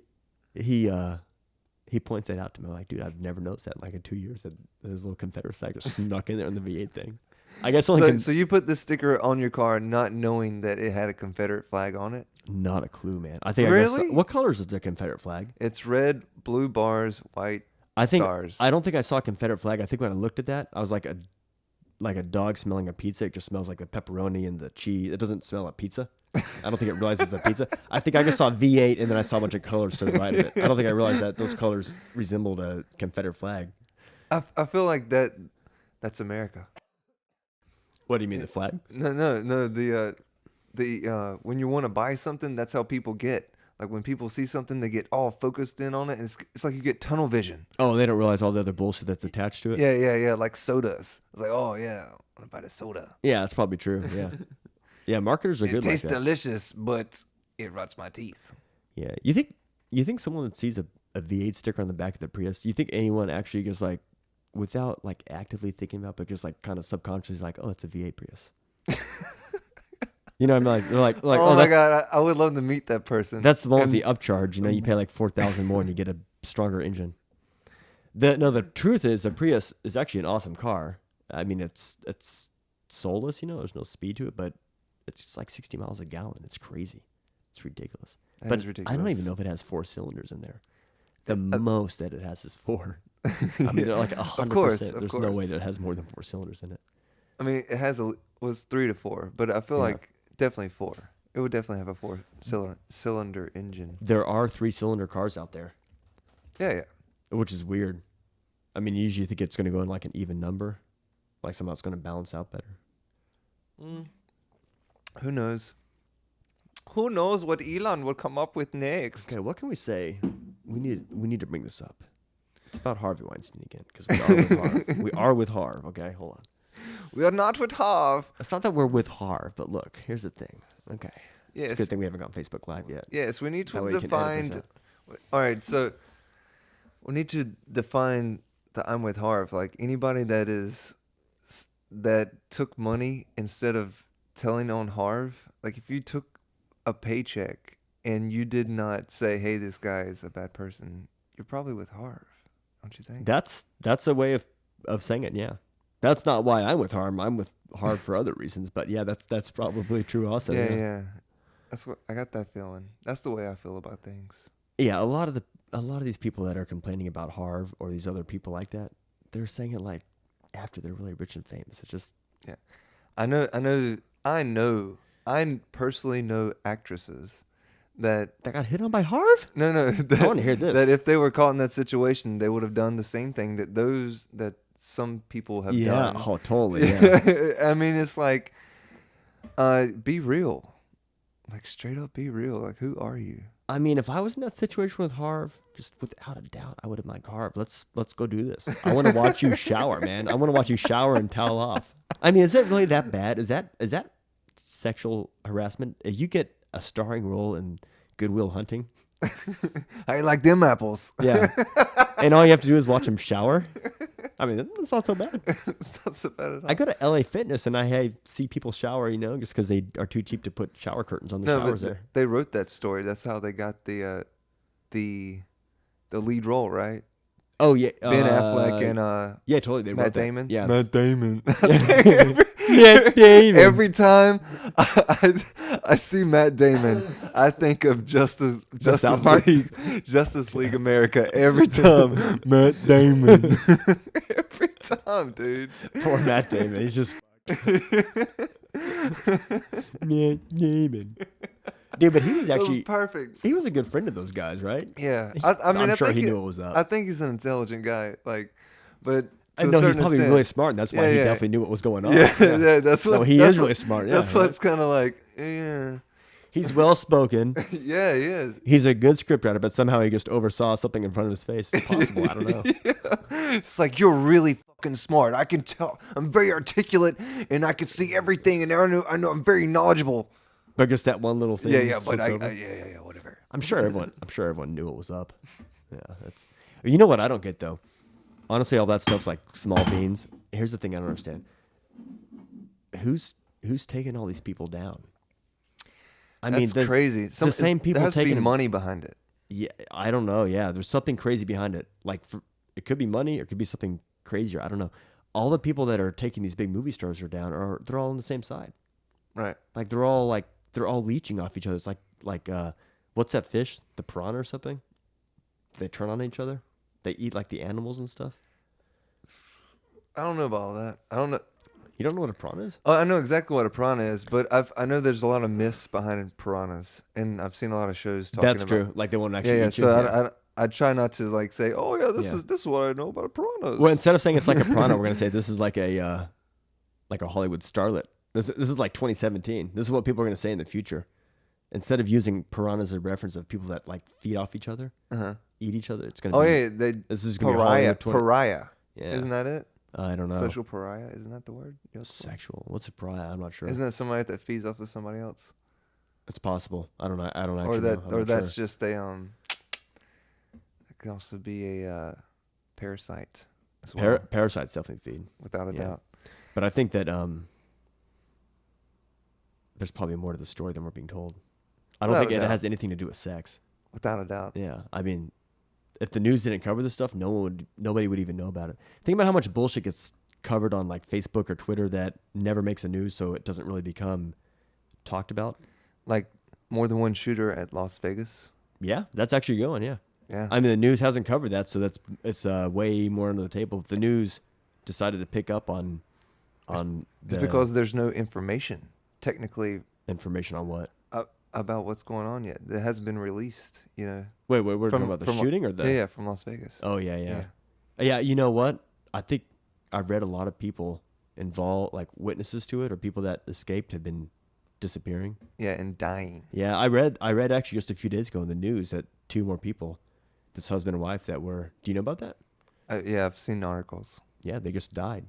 points that out to me. Like, dude, I've never noticed that in like in 2 years that there's a little Confederate flag just snuck in there on the V8 thing. I guess only So you put this sticker on your car not knowing that it had a Confederate flag on it? not a clue, man. I think Really? what colors is the Confederate flag? It's red, blue bars, white I think stars. I don't think I saw a Confederate flag. I think when I looked at that, I was like a dog smelling a pizza. It just smells like the pepperoni and the cheese. It doesn't smell like pizza. I don't think it realizes it's a pizza. I think I just saw V8 and then I saw a bunch of colors to the right of it. I don't think I realized that those colors resembled a Confederate flag. I feel like that's America. What do you mean, the flag? No. The when you want to buy something, that's how people get. Like when people see something, they get all focused in on it, and it's like you get tunnel vision. Oh, they don't realize all the other bullshit that's attached to it? Yeah. Like sodas. It's like, oh yeah, I want to buy the soda. Yeah, that's probably true. Yeah. Yeah, marketers are It good like tastes that. delicious, but it rots my teeth. Yeah. You think someone that sees a V8 sticker on the back of the Prius, you think anyone actually just like, without like actively thinking about, but just like kind of subconsciously like, oh, it's a V8 Prius. You know what I mean? Like, oh my god, I would love to meet that person. that's the one with the upcharge. You know, you pay like $4,000 more and you get a stronger engine. The truth is, the Prius is actually an awesome car. I mean, it's soulless. You know, there's no speed to it, but it's just like 60 miles a gallon. It's crazy. It's ridiculous. That But is ridiculous. I don't even know if it has 4 cylinders in there. The most that it has is 4. I mean, like 100%. Of course, There's no way that it has more than 4 cylinders in it. I mean, it was 3 to 4, but I feel Yeah. like definitely 4. It would definitely have a 4-cylinder engine. There are 3-cylinder cars out there, Yeah. which is weird. I mean, you usually think it's going to go in like an even number, like somehow it's going to balance out better. Who knows? Who knows what Elon will come up with next? Okay, what can we say? We need to bring this up. It's about Harvey Weinstein again, because we are with Harv. We are with Harv. Okay, hold on. We are not with Harv. It's not that we're with Harv, but look, here's the thing. Okay, it's a Yes. good thing we haven't gone Facebook Live yet. Yes, we need That to way you can edit define. this All right, so we need to define the I'm with Harv. Like anybody that took money instead of telling on Harv. Like if you took a paycheck and you did not say, "Hey, this guy is a bad person," you're probably with Harv, don't you think? That's a way of saying it. Yeah, that's not why I'm with Harv. I'm with Harv for other reasons, but yeah, that's probably true also. Yeah. That's what I got that feeling. That's the way I feel about things. Yeah, a lot of these people that are complaining about Harv or these other people like that, they're saying it like after they're really rich and famous. It's just I personally know actresses that got hit on by Harv. no I want to hear this. that if they were caught in that situation, they would have done the same thing that some people have done. Oh, totally. Yeah. I mean, it's like, be real, like straight up, be real. Like, who are you? I mean, if I was in that situation with Harv, just without a doubt, I would have been like, Harv, let's go do this. I want to watch you shower, man. I want to watch you shower and towel off. I mean, is it really that bad? Is that sexual harassment? If you get a starring role in Good Will Hunting, I like them apples. yeah, and all you have to do is watch him shower. I mean, that's not so bad. It's not so bad at all. I go to LA Fitness and I see people shower, you know, just because they are too cheap to put shower curtains on the No, but showers there. they wrote that story. That's how they got the lead role, right? Oh yeah, Ben Affleck and yeah, totally. They Matt wrote that. Damon. Yeah, Matt Damon. Matt Damon. Every time I see Matt Damon, I think of South Justice Park? League America. Every time, Matt Damon. Every time, dude. Poor Matt Damon. He's just Matt Damon. Dude, but he was That was actually perfect. he was a good friend of those guys, right? Yeah, I mean, I'm I sure think he knew what was up. I think he's an intelligent guy, like, but I to a know he's certain probably extent- really smart, and that's why he Yeah. definitely knew what was going on. Yeah, that's what. No, he that's is what- really smart. Yeah, That's what's kind of like, yeah, He's well spoken. yeah, he is. He's a good scriptwriter, but somehow he just oversaw something in front of his face. It's possible. I don't know. Yeah. It's like you're really fucking smart. I can tell. I'm very articulate, and I can see everything, and I know I'm very knowledgeable. But just that one little thing. Yeah, but slips over. yeah, whatever. I'm sure everyone knew it was up. Yeah, that's. You know what I don't get though? Honestly, all that stuff's like small beans. Here's the thing I don't understand. Who's taking all these people down? I mean, That's crazy. The same people there has to taking be them. money behind it. Yeah, I don't know. Yeah, there's something crazy behind it. Like, it could be money, or it could be something crazier. I don't know. All the people that are taking these big movie stars are down, they're all on the same side. Right. Like they're all leeching off each other. It's like what's that fish? The piranha or something? They turn on each other. They eat like the animals and stuff. I don't know about all that. I don't know. You don't know what a piranha is? Oh, I know exactly what a piranha is, but I know there's a lot of myths behind piranhas, and I've seen a lot of shows talking about. That's true. Like they won't actually Yeah, eat you. so I try not to like say, oh yeah, Yeah. this is what I know about piranhas. Well, instead of saying it's like a piranha, we're gonna say this is like a Hollywood starlet. This is like 2017. This is what people are gonna say in the future. Instead of using piranhas as a reference of people that like feed off each other, eat each other, it's gonna. Oh be, yeah, this is gonna pariah. be Hollywood Pariah. Yeah. Isn't that it? I don't know. Social pariah, isn't that the word? Sexual. What's a pariah? I'm not sure. Isn't that somebody that feeds off of somebody else? It's possible. I don't know. I don't actually Or that, know. or that's just a It could also be a parasite as well, Parasites definitely feed, without a doubt. but I think that there's probably more to the story than we're being told. I don't Without think a it doubt. has anything to do with sex. Without a doubt. Yeah, I mean, if the news didn't cover this stuff, nobody would even know about it. Think about how much bullshit gets covered on like Facebook or Twitter that never makes the news, so it doesn't really become talked about. Like more than one shooter at Las Vegas. Yeah, that's actually going. Yeah, Yeah. I mean the news hasn't covered that, so it's way more under the table. If the news decided to pick up on It's because there's no information technically information on what. About what's going on yet. It hasn't been released, you know. Wait, we're talking about the shooting or the? Yeah, from Las Vegas. Oh yeah. You know what? I think I've read a lot of people involved, like witnesses to it, or people that escaped have been disappearing. Yeah, and dying. Yeah, I read actually just a few days ago in the news that 2 more people, this husband and wife, that were. Do you know about that? Yeah, I've seen articles. Yeah, they just died.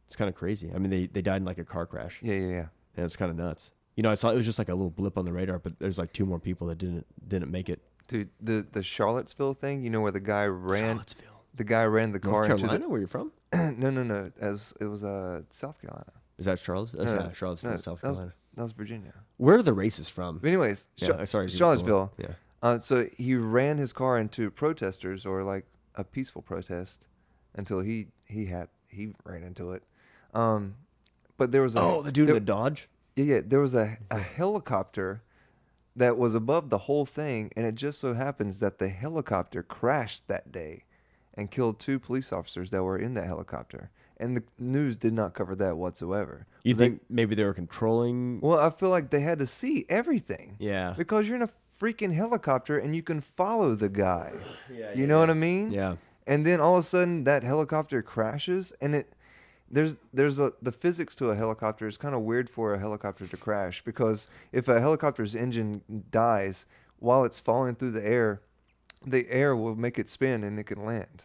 It's kind of crazy. I mean, they died in like a car crash. Yeah. And it's kind of nuts. You know, I saw it was just like a little blip on the radar, but there's like 2 more people that didn't make it. Dude, the Charlottesville thing, you know, where the guy ran. Charlottesville. The guy ran the car North Carolina, into the. where you're from? No. It was South Carolina. Is that Charlottesville? No, Yeah, Charlottesville, no, South Carolina. That was Virginia. Where are the races from? But anyways, Yeah, sorry, Charlottesville. Yeah. So he ran his car into protesters, or like a peaceful protest, until he ran into it. But there was The dude in the Dodge? Yeah, there was a helicopter that was above the whole thing, and it just so happens that the helicopter crashed that day and killed 2 police officers that were in that helicopter. And the news did not cover that whatsoever. You think maybe they were controlling? Well, I feel like they had to see everything. Yeah. Because you're in a freaking helicopter and you can follow the guy. You know what I mean? Yeah. And then all of a sudden that helicopter crashes, and the physics to a helicopter is kind of weird for a helicopter to crash, because if a helicopter's engine dies while it's falling through the air will make it spin and it can land.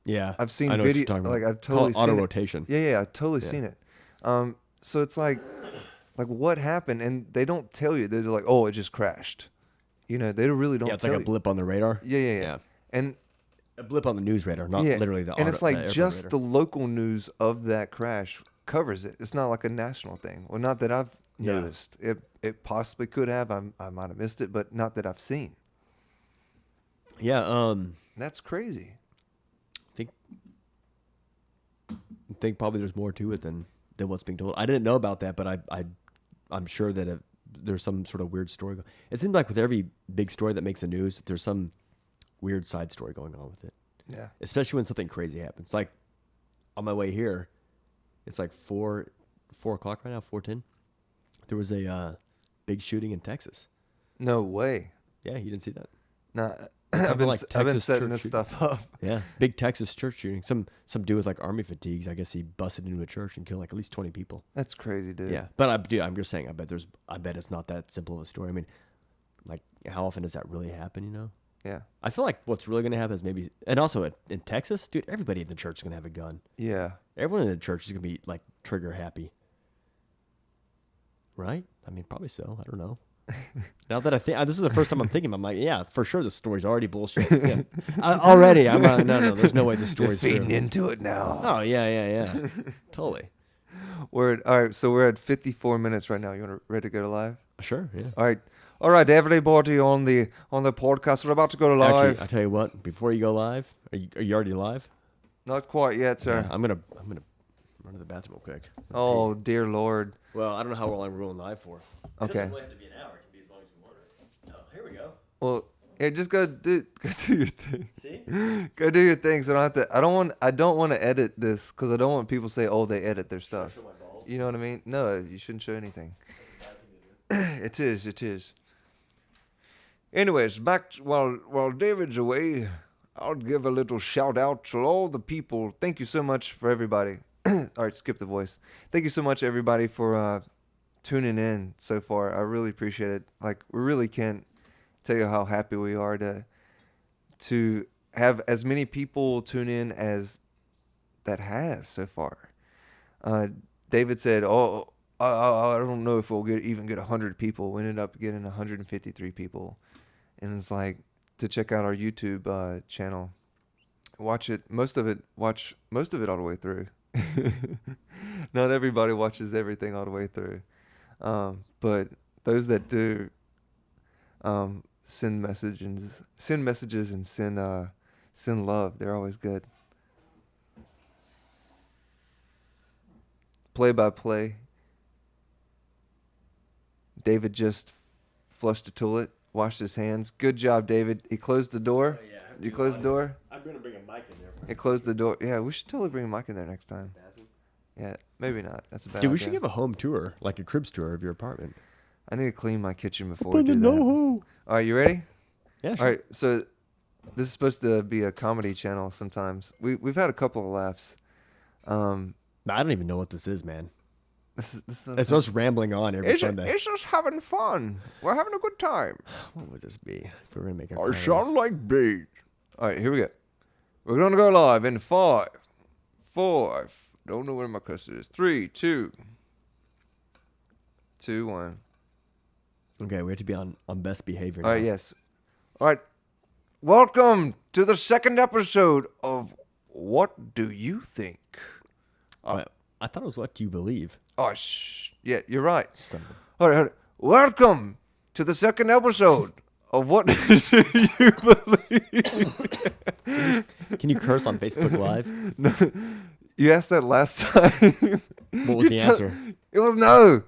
Yeah. I've seen I know what video, you're talking about. like I've totally Call it seen auto it. rotation. Yeah, I've totally seen it. So it's like what happened, and they don't tell you. They're like, oh, it just crashed. You know, they really don't. Yeah, it's tell like a you. blip on the radar. Yeah. And a blip on the news radar, not literally the. And it's like just radar. the local news of that crash covers it. It's not like a national thing. Well, not that I've noticed. It possibly could have. I might have missed it, but not that I've seen. Yeah. That's crazy. I think probably there's more to it than what's being told. I didn't know about that, but I'm sure that there's some sort of weird story. It seems like with every big story that makes the news, there's some weird side story going on with it. Yeah. Especially when something crazy happens. Like on my way here, it's like 4 o'clock right now, 4:10. There was a big shooting in Texas. No way. Yeah, you didn't see that? Nah. I've I've been Texas setting church this stuff up. Yeah, big Texas church shooting. Some dude with like army fatigues. I guess he busted into a church and killed like at least 20 people. That's crazy, dude. Yeah, but I'm just saying. I bet it's not that simple of a story. I mean, like how often does that really happen? You know? Yeah. I feel like what's really going to happen is maybe, and also in Texas, dude, everybody in the church is going to have a gun. Yeah. Everyone in the church is going to be like trigger happy. Right? I mean, probably so. I don't know. Now that I think, this is the first time I'm thinking, I'm like, yeah, for sure, this story's already bullshit. Yeah. Already, I'm like, no, there's no way this You're story's true. feeding into it now. Oh yeah, totally. All right. So we're at 54 minutes right now. You ready to go to live? Sure, yeah. All right, everybody on the podcast. We're about to go to live. Actually, I tell you what, before you go live, are you already live? Not quite yet, sir. Yeah, I'm gonna run to the bathroom real quick. Oh dear Lord. Well, I don't know how long we're going live for. Okay. It doesn't really have to be an hour. It can be as long as you want it. Oh, here we go. Well, yeah, just go do your thing. See? Go do your thing. So I don't have to. I don't want to edit this because I don't want people to say, "Oh, they edit their stuff." Show my balls. You know what I mean? No, you shouldn't show anything. That's a bad thing to do. It is. Anyways, back while David's away, I'll give a little shout out to all the people. Thank you so much for everybody. All right, skip the voice. Thank you so much, everybody, for tuning in so far. I really appreciate it. Like, we really can't tell you how happy we are to have as many people tune in as that has so far. David said, "Oh, I don't know if we'll even get 100 people." We ended up getting 153 people. And it's like, to check out our YouTube channel, watch most of it all the way through. Not everybody watches everything all the way through, but those that do, send messages and send love. They're always good. Play by play. David just flushed the toilet. Washed his hands. Good job, David. He closed the door. Oh, yeah, You closed the door? I'm gonna bring a mic in there. He closed the door. Yeah, we should totally bring a mic in there next time. Yeah, maybe not. That's a bad Dude, we idea. should give a home tour, like a cribs tour of your apartment. I need to clean my kitchen before we do that. All right, you ready? Yeah, sure. All right, so this is supposed to be a comedy channel sometimes. We've had a couple of laughs. I don't even know what this is, man. This is It's us rambling on every Sunday. It's just having fun. We're having a good time. What would this be if we were gonna make a I sound like bees. All right, here we go. We're going to go live in 5, 4. Don't know where my cursor is. 3, 2, 1. Okay, we have to be on best behavior now. All right, yes. All right. Welcome to the second episode of What Do You Think? I thought it was What Do You Believe? Oh, yeah, you're right. Son of All right. Welcome to the second episode of What Do You Believe? Can you curse on Facebook Live? No, you asked that last time. What was the answer? It was no.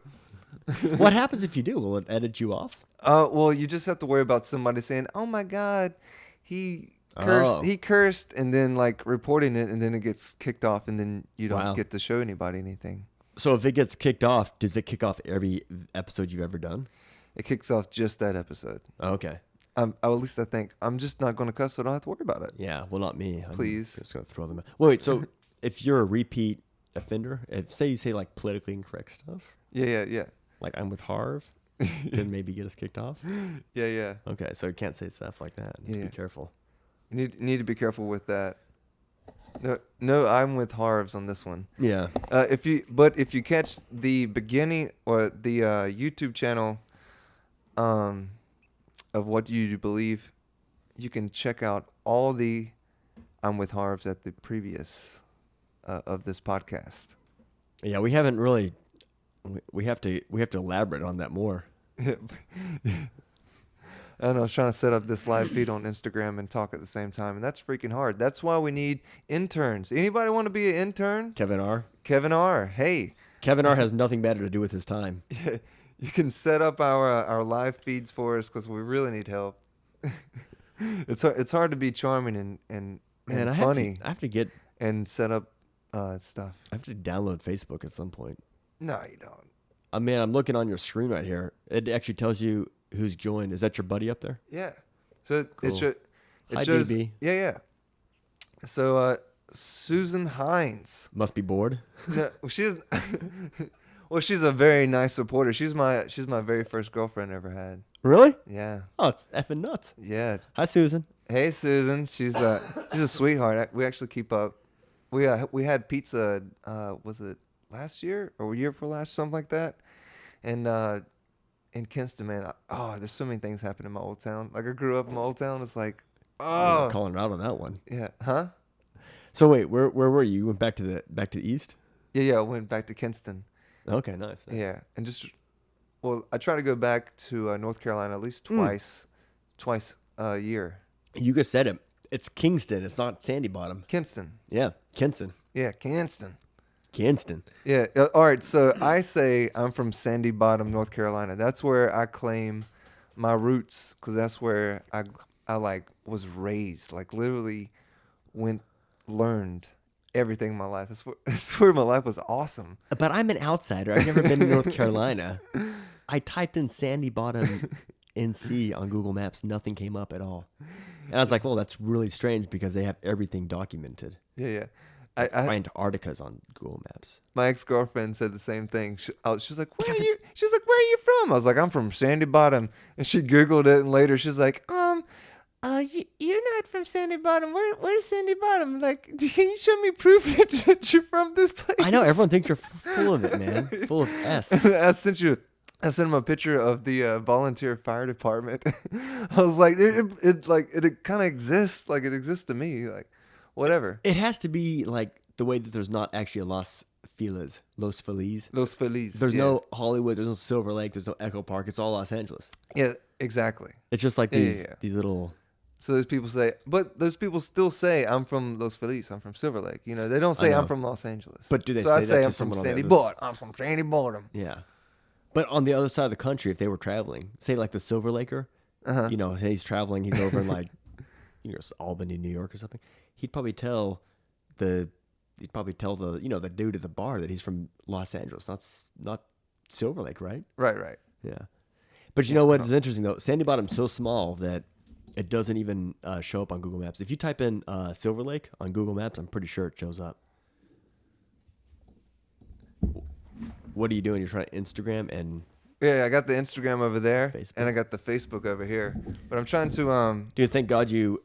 What happens if you do? Will it edit you off? Well, you just have to worry about somebody saying, "Oh my God, he cursed." Oh. He cursed, and then like reporting it, and then it gets kicked off, and then you don't Wow. get to show anybody anything. So if it gets kicked off, does it kick off every episode you've ever done? It kicks off just that episode. Okay. At least I think. I'm just not going to cuss, so I don't have to worry about it. Yeah. Well, not me. Please. I'm just gonna throw them out. Wait. So if you're a repeat offender, say you say like politically incorrect stuff, Yeah. like I'm with Harv, can maybe get us kicked off. Yeah. Okay. So you can't say stuff like that. Just Yeah. be careful. You need to be careful with that. No, I'm with Harv's on this one. Yeah. If you catch the beginning or the YouTube channel of What Do You Believe, you can check out all the I'm with Harv's at the previous of this podcast. Yeah. We haven't really. We have to elaborate on that more. I don't know, I was trying to set up this live feed on Instagram and talk at the same time, and that's freaking hard. That's why we need interns. Anybody want to be an intern? Kevin R. Kevin R. Hey, Kevin R. has nothing better to do with his time. you can set up our live feeds for us because we really need help. It's hard to be charming and Man, funny I have to get. and set up stuff. I have to download Facebook at some point. No, you don't. I'm looking on your screen right here. It actually tells you who's joined. Is that your buddy up there? Yeah. So Cool. it Hi, shows. DB. Yeah. So Susan Hines. Must be bored. No, she's well, she's a very nice supporter. She's my very first girlfriend I ever had. Really? Yeah. Oh, it's effing nuts. Yeah. Hi, Susan. Hey Susan, she's a sweetheart. We actually keep up. We had pizza. Was it last year or year before last, something like that? And in Kinston, man, there's so many things happen in my old town. Like I grew up in my old town. It's like, You're calling it out on that one. yeah, huh? So wait, where were you? You went back to the east? Yeah. I went back to Kinston. Okay, nice. Yeah, and I try to go back to North Carolina at least twice a year. You just said it. It's Kingston. It's not Sandy Bottom. Kinston. Yeah, Kinston. Yeah, Kinston. Kinston. Yeah. All right. So I say I'm from Sandy Bottom, North Carolina. That's where I claim my roots because that's where I like was raised. Like literally learned everything in my life. That's where my life was awesome. But I'm an outsider. I've never been to North Carolina. I typed in Sandy Bottom NC on Google Maps. Nothing came up at all. And I was like, well, that's really strange because they have everything documented. Yeah. Antarctica's on Google Maps. My ex-girlfriend said the same thing. She was like, "Where are you?" She was like, "Where are you from?" I was like, "I'm from Sandy Bottom." And she Googled it, and later she's like, you're not from Sandy Bottom. Where's Sandy Bottom? Like, can you show me proof that you're from this place?" I know everyone thinks you're full of it, man. Full of S. I sent him a picture of the volunteer fire department. I was like, it kind of exists. Like it exists to me. Like, whatever. It has to be like the way that there's not actually a Los Feliz. There's no Hollywood. There's no Silver Lake. There's no Echo Park. It's all Los Angeles. Yeah, exactly. It's just like these little. So those people still say I'm from Los Feliz. I'm from Silver Lake. You know, they don't say I'm from Los Angeles. But do they so say I that say to I'm from someone on Sandy the Bottom. I'm from Sandy Bottom. Yeah. But on the other side of the country, if they were traveling, say like the Silver Laker, you know, say he's traveling, he's over in like, Albany, New York or something. He'd probably tell the the dude at the bar that he's from Los Angeles, not Silver Lake, right? Right. Yeah. But you know what is interesting though? Sandy Bottom's so small that it doesn't even show up on Google Maps. If you type in Silver Lake on Google Maps, I'm pretty sure it shows up. What are you doing? You're trying to Instagram and... Yeah, I got the Instagram over there, Facebook. and I got the Facebook over here. But I'm trying to... Dude, thank God you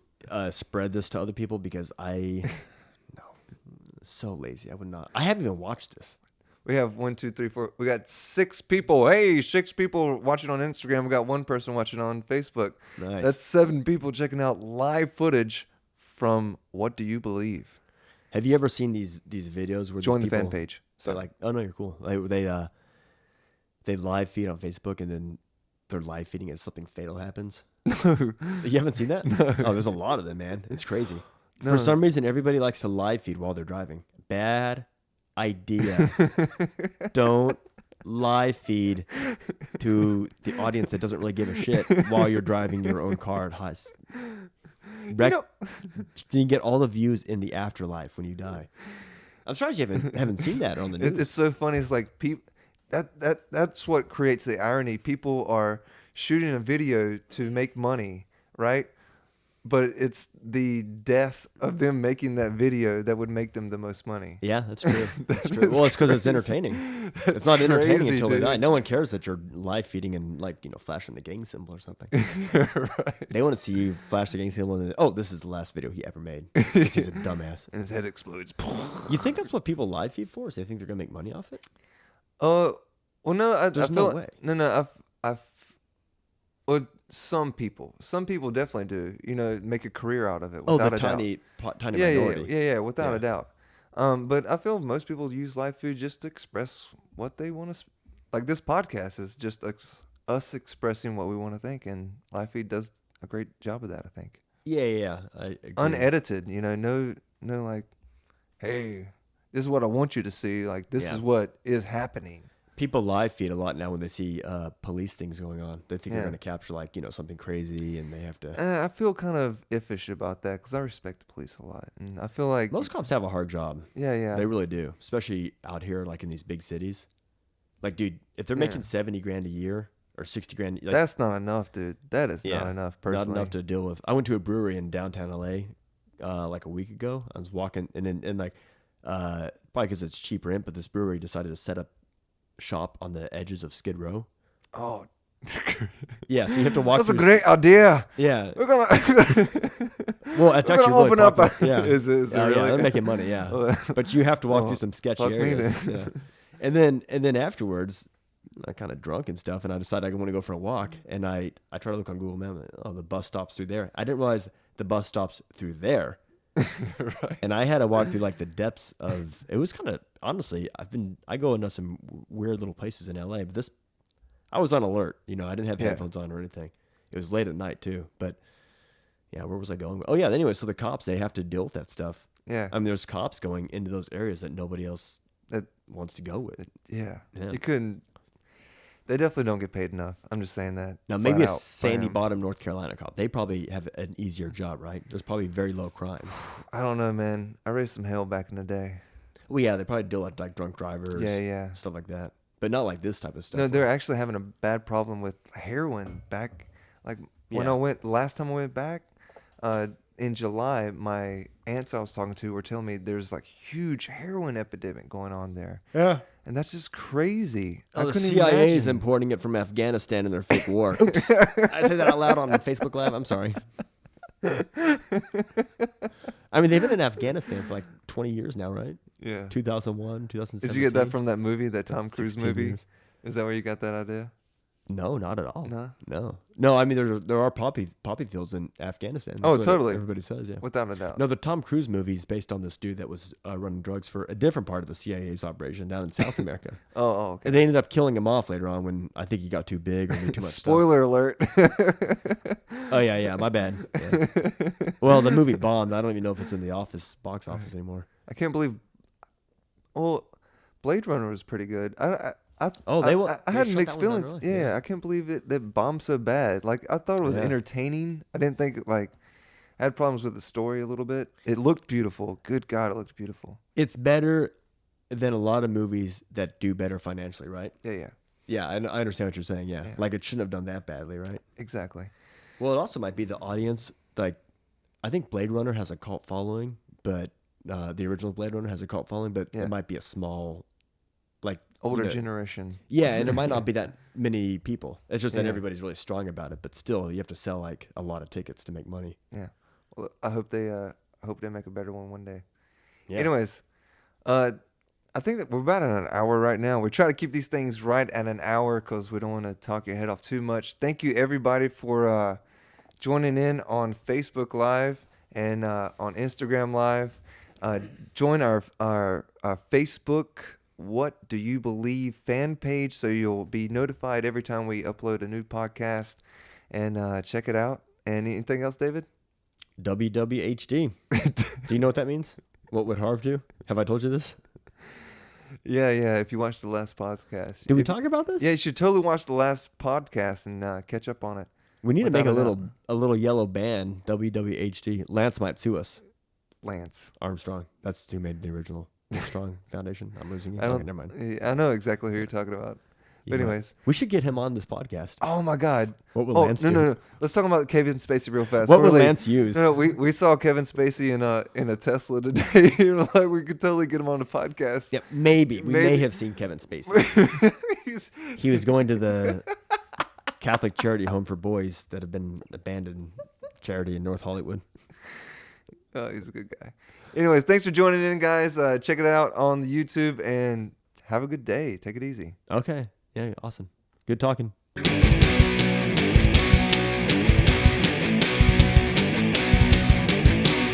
spread this to other people because no, so lazy. I would not. I haven't even watched this. We have 1, 2, 3, 4. We got 6 people. Hey, 6 people watching on Instagram. We got 1 person watching on Facebook. Nice. That's 7 people checking out live footage from What Do You Believe? Have you ever seen these videos where Join these the people, fan page. They're like, oh no, you're cool. They live feed on Facebook and then they're live feeding as something fatal happens. No. You haven't seen that? No. Oh, there's a lot of them, man. It's crazy. No. For some reason, everybody likes to live feed while they're driving. Bad idea. Don't live feed to the audience that doesn't really give a shit while you're driving your own car at high. You get all the views in the afterlife when you die. I'm surprised you haven't seen that on the news. It's so funny. It's like that's what creates the irony. People are shooting a video to make money, right? But it's the death of them making that video that would make them the most money. Yeah, that's true. That's true. Well, it's because it's entertaining. It's not entertaining until they die. No one cares that you're live feeding and flashing the gang symbol or something. Right. They want to see you flash the gang symbol and then, this is the last video he ever made. Because he's a dumbass. And his head explodes. You think that's what people live feed for? Is they think they're gonna make money off it? Well, no. There's no way. No. Well, some people definitely do. Make a career out of it. Without a tiny doubt. minority. Yeah, without a doubt. But I feel most people use live food just to express what they want to. Like this podcast is just us expressing what we want to think, and live feed does a great job of that. I think. Yeah. I agree. Unedited. No, like, hey, this is what I want you to see. Like this is what is happening. People live feed a lot now when they see police things going on. They think they're going to capture something crazy, and they have to. I feel kind of iffish about that because I respect the police a lot, and I feel like most cops have a hard job. Yeah, they really do, especially out here, like in these big cities. Like, dude, if they're making $70,000 a year or $60,000, that's not enough, dude. That is not enough. Personally, not enough to deal with. I went to a brewery in downtown LA, like a week ago. I was walking, and probably because it's cheaper rent, but this brewery decided to set up shop on the edges of Skid Row. Oh, yeah. So you have to walk. That's a great idea. Yeah, we're gonna. Well, it's actually really open up. Yeah, is really? Yeah, they're making money. Yeah, but you have to walk through some sketchy areas. Yeah. And then afterwards, kind of drunk and stuff, and I decided I want to go for a walk. And I try to look on Google Maps. Oh, the bus stops through there. I didn't realize the bus stops through there. Right. And I had to walk through like the depths of. It was kind of honestly. I go into some weird little places in LA, but I was on alert. You know, I didn't have headphones on or anything. It was late at night too. But yeah, where was I going? Oh yeah. Anyway, so the cops, they have to deal with that stuff. Yeah. I mean, there's cops going into those areas that nobody else That wants to go with. yeah. Yeah. You couldn't. They definitely don't get paid enough. I'm just saying that. Now, flat maybe a out by Sandy them. Bottom, North Carolina cop. They probably have an easier job, right? There's probably very low crime. I don't know, man. I raised some hell back in the day. Well, yeah, they probably deal with like drunk drivers, Yeah. stuff like that. But not like this type of stuff. No, they're actually having a bad problem with heroin back. Like when Yeah. last time I went back, in July, my aunts I was talking to were telling me there's like huge heroin epidemic going on there. Yeah. And that's just crazy. I Oh, the couldn't CIA is imagine. importing it from Afghanistan in their fake war. Oops. I said that out loud on Facebook Live. I'm sorry. I mean, they've been in Afghanistan for like 20 years now, right? Yeah. 2001, 2017. Did you get that from that movie, that Tom Cruise 16 movie? years. Is that where you got that idea? No, not at all. No? No. I mean, there are poppy fields in Afghanistan. That's Oh, what totally. Everybody says, yeah. Without a doubt. No, the Tom Cruise movie is based on this dude that was running drugs for a different part of the CIA's operation down in South America. Oh, okay. And they ended up killing him off later on when I think he got too big or did too much Spoiler alert. stuff. Oh, yeah, my bad. Yeah. Well, the movie bombed. I don't even know if it's in the box office anymore. I can't believe. Well, Blade Runner was pretty good. I Oh, I they had shut mixed that one down feelings. early. Yeah, I can't believe that bombed so bad. Like I thought it was Yeah. entertaining. I didn't think I had problems with the story a little bit. It looked beautiful. Good God, it looked beautiful. It's better than a lot of movies that do better financially, right? Yeah, Yeah, I understand what you're saying. Yeah. Yeah. Like it shouldn't have done that badly, right? exactly. Well, it also might be the audience. Like, I think Blade Runner has a cult following, but the original Blade Runner has a cult following, but Yeah. it might be a small, like Older you know, generation. Yeah, and there might not be that many people. It's just that Yeah. everybody's really strong about it. But still, you have to sell like a lot of tickets to make money. Yeah. Well, I hope they make a better one day. Yeah. Anyways, I think that we're about at an hour right now. We try to keep these things right at an hour because we don't want to talk your head off too much. Thank you everybody for joining in on Facebook Live and on Instagram Live. Join our Facebook What Do You Believe fan page so you'll be notified every time we upload a new podcast, and check it out. And anything else, David? WWHD. Do you know what that means? What would Harv do? Have I told you this? Yeah. If you watched the last podcast, Did we talk about this? Yeah, you should totally watch the last podcast and catch up on it. We need to Without make a doubt. a little yellow band. WWHD. Lance might sue us. Lance. Armstrong. That's who made the original Armstrong Foundation. I'm losing it. I don't. Okay, never mind. I know exactly who you're talking about. But anyways, we should get him on this podcast. oh my God. What will Oh Lance no, do? no. Let's talk about Kevin Spacey real fast. What We're would late. Lance use? No, we saw Kevin Spacey in a Tesla today. Like we could totally get him on the podcast. Yeah, maybe. We may Maybe. have seen Kevin Spacey. He was going to the Catholic charity home for boys that have been abandoned charity in North Hollywood. Oh, he's a good guy. Anyways, thanks for joining in, guys. Check it out on the YouTube and have a good day. Take it easy. Okay. Yeah, awesome. Good talking.